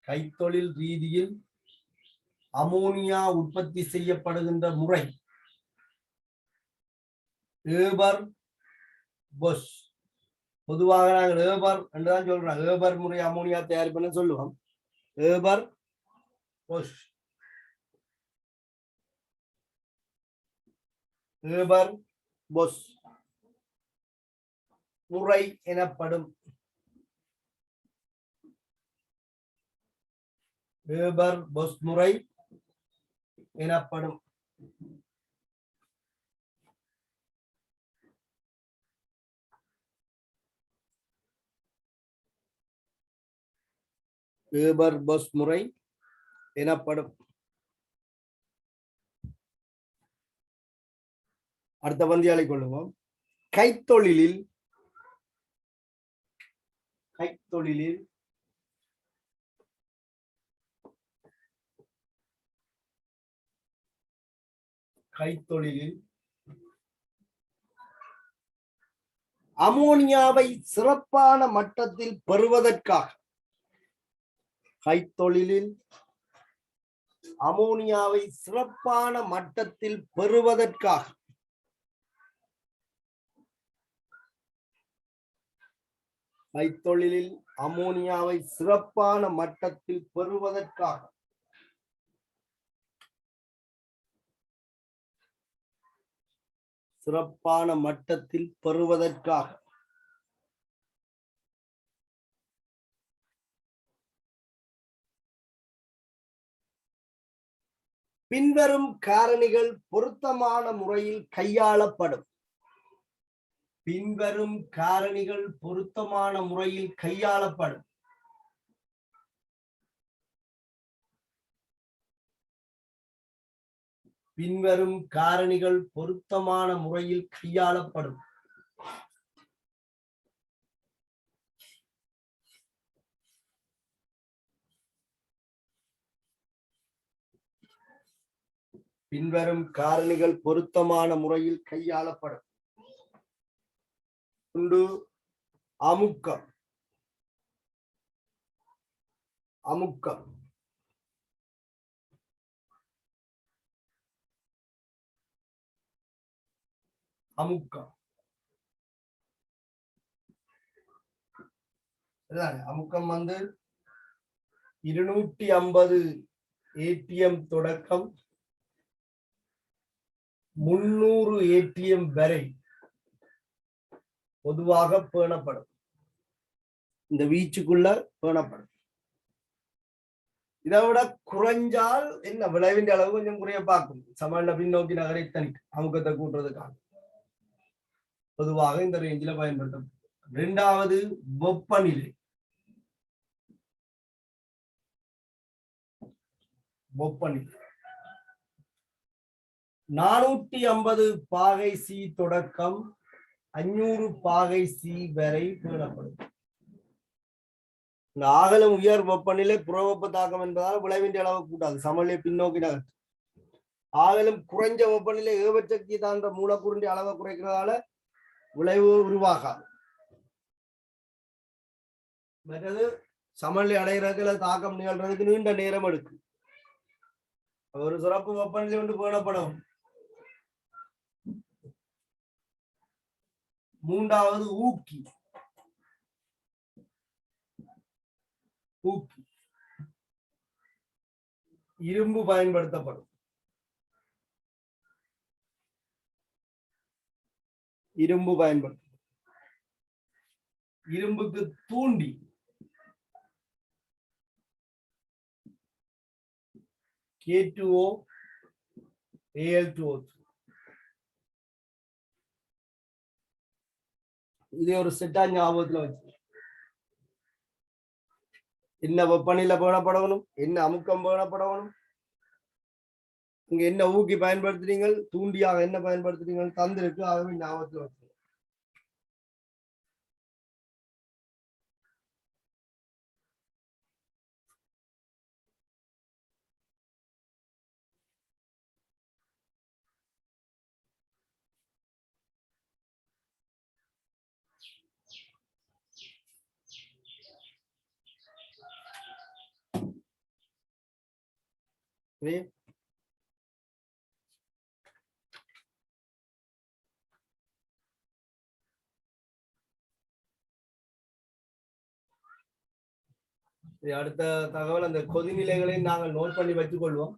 கைத்தொழில் ரீதியில் அமோனியா உற்பத்தி செய்யப்படுகின்ற முறை ஏபர் பொஷ். பொதுவாக நாங்கள் ஏபர் என்றுதான் சொல்றோம். ஏபர் முறை அமோனியா தயாரிப்புன்னு சொல்லுவோம். ஏபர் பொஷ் ஏபர் பொஷ் முறை எனப்படும். ஏபர் பொஷ் முறை எனப்படும். ஏபர் பொஷ் முறை எனப்படும். அடுத்த பந்தியாளை கொள்ளுவோம். கைத்தொழிலில் கைத்தொழிலில் கைத்தொழிலில் அமோனியாவை சிறப்பான மட்டத்தில் பெறுவதற்காக கைத்தொழிலில் அமோனியாவை சிறப்பான மட்டத்தில் பெறுவதற்காக கைத்தொழிலில் அமோனியாவை சிறப்பான மட்டத்தில் பெறுவதற்காக சிறப்பான மட்டத்தில் பெறுவதற்காக பின்வரும் காரணிகள் பொருத்தமான முறையில் கையாளப்படும். பின்வரும் காரணிகள் பொருத்தமான முறையில் கையாளப்படும். பின்வரும் காரணிகள் பொருத்தமான முறையில் கையாளப்படும். பின்வரும் காரணிகள் பொருத்தமான முறையில் கையாளப்படும். ஒன்று அமுக்கம். அமுக்கம் அமுக்கம் அமுக்கம் 250 ATM தொடக்கம் 300 ATM வரை பொதுவாக பேணப்படும். இந்த வீச்சுக்குள்ள பேணப்படும். இதை விட குறைஞ்சால் என்ன விளைவின் அளவு கொஞ்சம் குறைய பார்க்கும். சமன்ல பின்னோக்கி நகரை தணிக்கும் அமுக்கத்தை கூட்டுறதுக்காக பொதுவாக இந்த ரேஞ்சில பயன்படுத்தும். இரண்டாவது வெப்பநிலை. வெப்பநிலை 450 பாகை சி தொடக்கம் 500 பாகை சி வரை பேணப்படும். ஆகலம் உயர் வெப்பநிலை புறவெப்ப தாக்கம் என்பதால் விளைவின் அளவு கூட்டாது. சமநிலை பின்னோக்கி நகர்த்து. ஆகலும் குறைஞ்ச வெப்பநிலை ஏவச்சக்தி தான்ற மூலக்கூறின் அளவை குறைக்கிறதால விளைவு உருவாகாது. மற்றது சமநிலை அடைகிறதுல தாக்கம் நிகழ்றதுக்கு நீண்ட நேரம் எடுக்கு. ஒரு சிறப்பு வெப்பநிலை ஒன்று பேணப்படும். மூன்றாவது ஊக்கி. ஊக்கி இரும்பு பயன்படுத்தப்படும். இரும்பு பயன்படுத்தும். இரும்புக்கு தூண்டி K2O Al2O3 இதே ஒரு செட்டா ஞாபகத்துல வச்சு என்ன வெப்பநிலை பேணப்படணும், என்ன அமுக்கம் பேணப்படணும், இங்க என்ன ஊக்கி பயன்படுத்துறீங்க, தூண்டியாக என்ன பயன்படுத்துறீங்க தந்திருக்கு. ஆகவே ஞாபகத்துல வச்சு அடுத்த தகவல் அந்த கொதிநிலைகளை நாங்கள் நோட் பண்ணி வச்சுக் கொள்வோம்.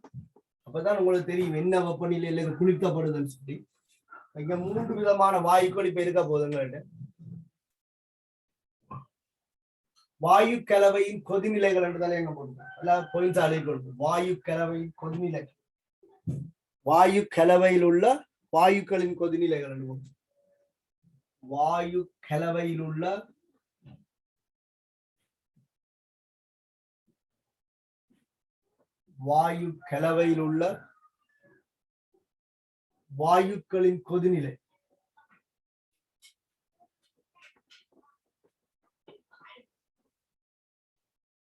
அப்பதான் உங்களுக்கு தெரியும் என்ன வெப்பநிலையில இது குளிக்கப்படுதுன்னு சொல்லி. இங்க 3 விதமான வாயுக்கள் இப்ப இருக்க போதுங்க. வாயு கலவையின் கொதிநிலைகள் என்றுதானே எங்க போடுறோம். வாயு கலவையின் கொதிநிலை, வாயு கலவையில் உள்ள வாயுக்களின் கொதிநிலைகள் என்று போடுறோம். வாயு கலவையில் உள்ள வாயு கலவையில் உள்ள வாயுக்களின் கொதிநிலை.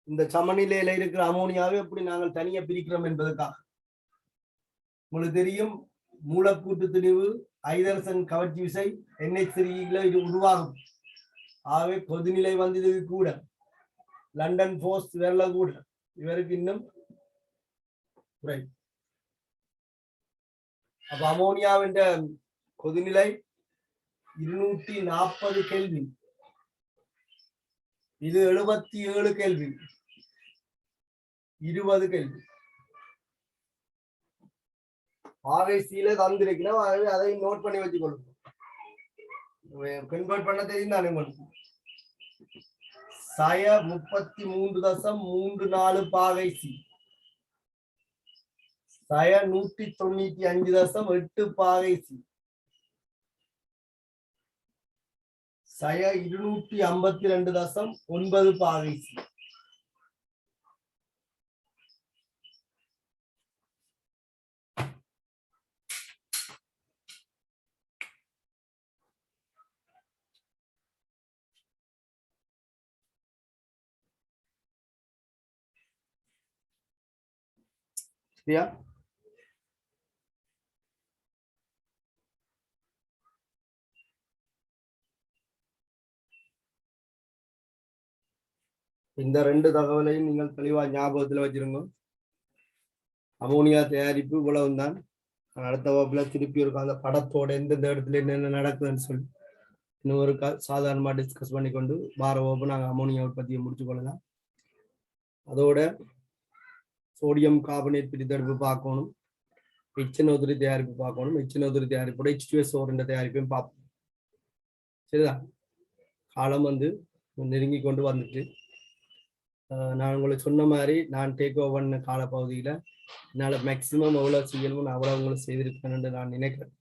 இந்த சமநிலையில இருக்கிற அமோனியாவை எப்படி நாங்கள் தனியா பிரிக்கிறோம் என்பதற்காக உங்களுக்கு தெரியும். மூலக்கூட்டு திணிவு, ஐதரசன் கவர்ச்சி விசை, NH3 இது உருவாகும். ஆகவே கொதிநிலை வந்து இது கூட லண்டன் போஸ்ட் வேற கூட இவருக்கு இன்னும் குறை. அப்ப அமோனியாவின் கொதிநிலை 240 கெல்வின், இது 77 கெல்வின், 20 கெல்வின். ஆகைசீல தந்திருக்கிறோம். ஆகவே அதை நோட் பண்ணி வச்சுக்கொள்ளும். கன்வெர்ட் பண்ண தெரியும் தானே உங்களுக்கு. 33.34 பாகை சி, 195.8 பாகை சி, 252.9 பாகை சி. சரியா? இந்த 2 தகவலையும் நீங்கள் தெளிவா ஞாபகத்துல வச்சிருங்க. அமோனியா தயாரிப்பு இவ்வளவுதான். அடுத்த வகுப்புல திருப்பி இருக்கும் அந்த படத்தோட எந்தெந்த இடத்துல என்னென்ன நடக்குதுன்னு சொல்லி இன்னொரு சாதாரணமா டிஸ்கஸ் பண்ணிக்கொண்டு வார வகுப்பு நாங்கள் அமோனியா உற்பத்தியை முடிச்சு கொள்ளலாம். அதோட சோடியம் கார்பனேட் பிரித்தெடுப்பு பார்க்கணும், HNO3 தயாரிப்பு பார்க்கணும், HNO3 தயாரிப்போட H2SO தயாரிப்பையும் பார்ப்போம். சரிதான்? காலம் வந்து நெருங்கி கொண்டு வந்துட்டு நான் உங்களுக்கு சொன்ன மாதிரி நான் டேக் ஓவர் பண்ண காலப்பகுதியில் என்னால் மேக்சிமம் எவ்வளோ செய்யணும்னு அவ்வளோ உங்களுக்கு செய்திருக்கேன்னு நான் நினைக்கிறேன்.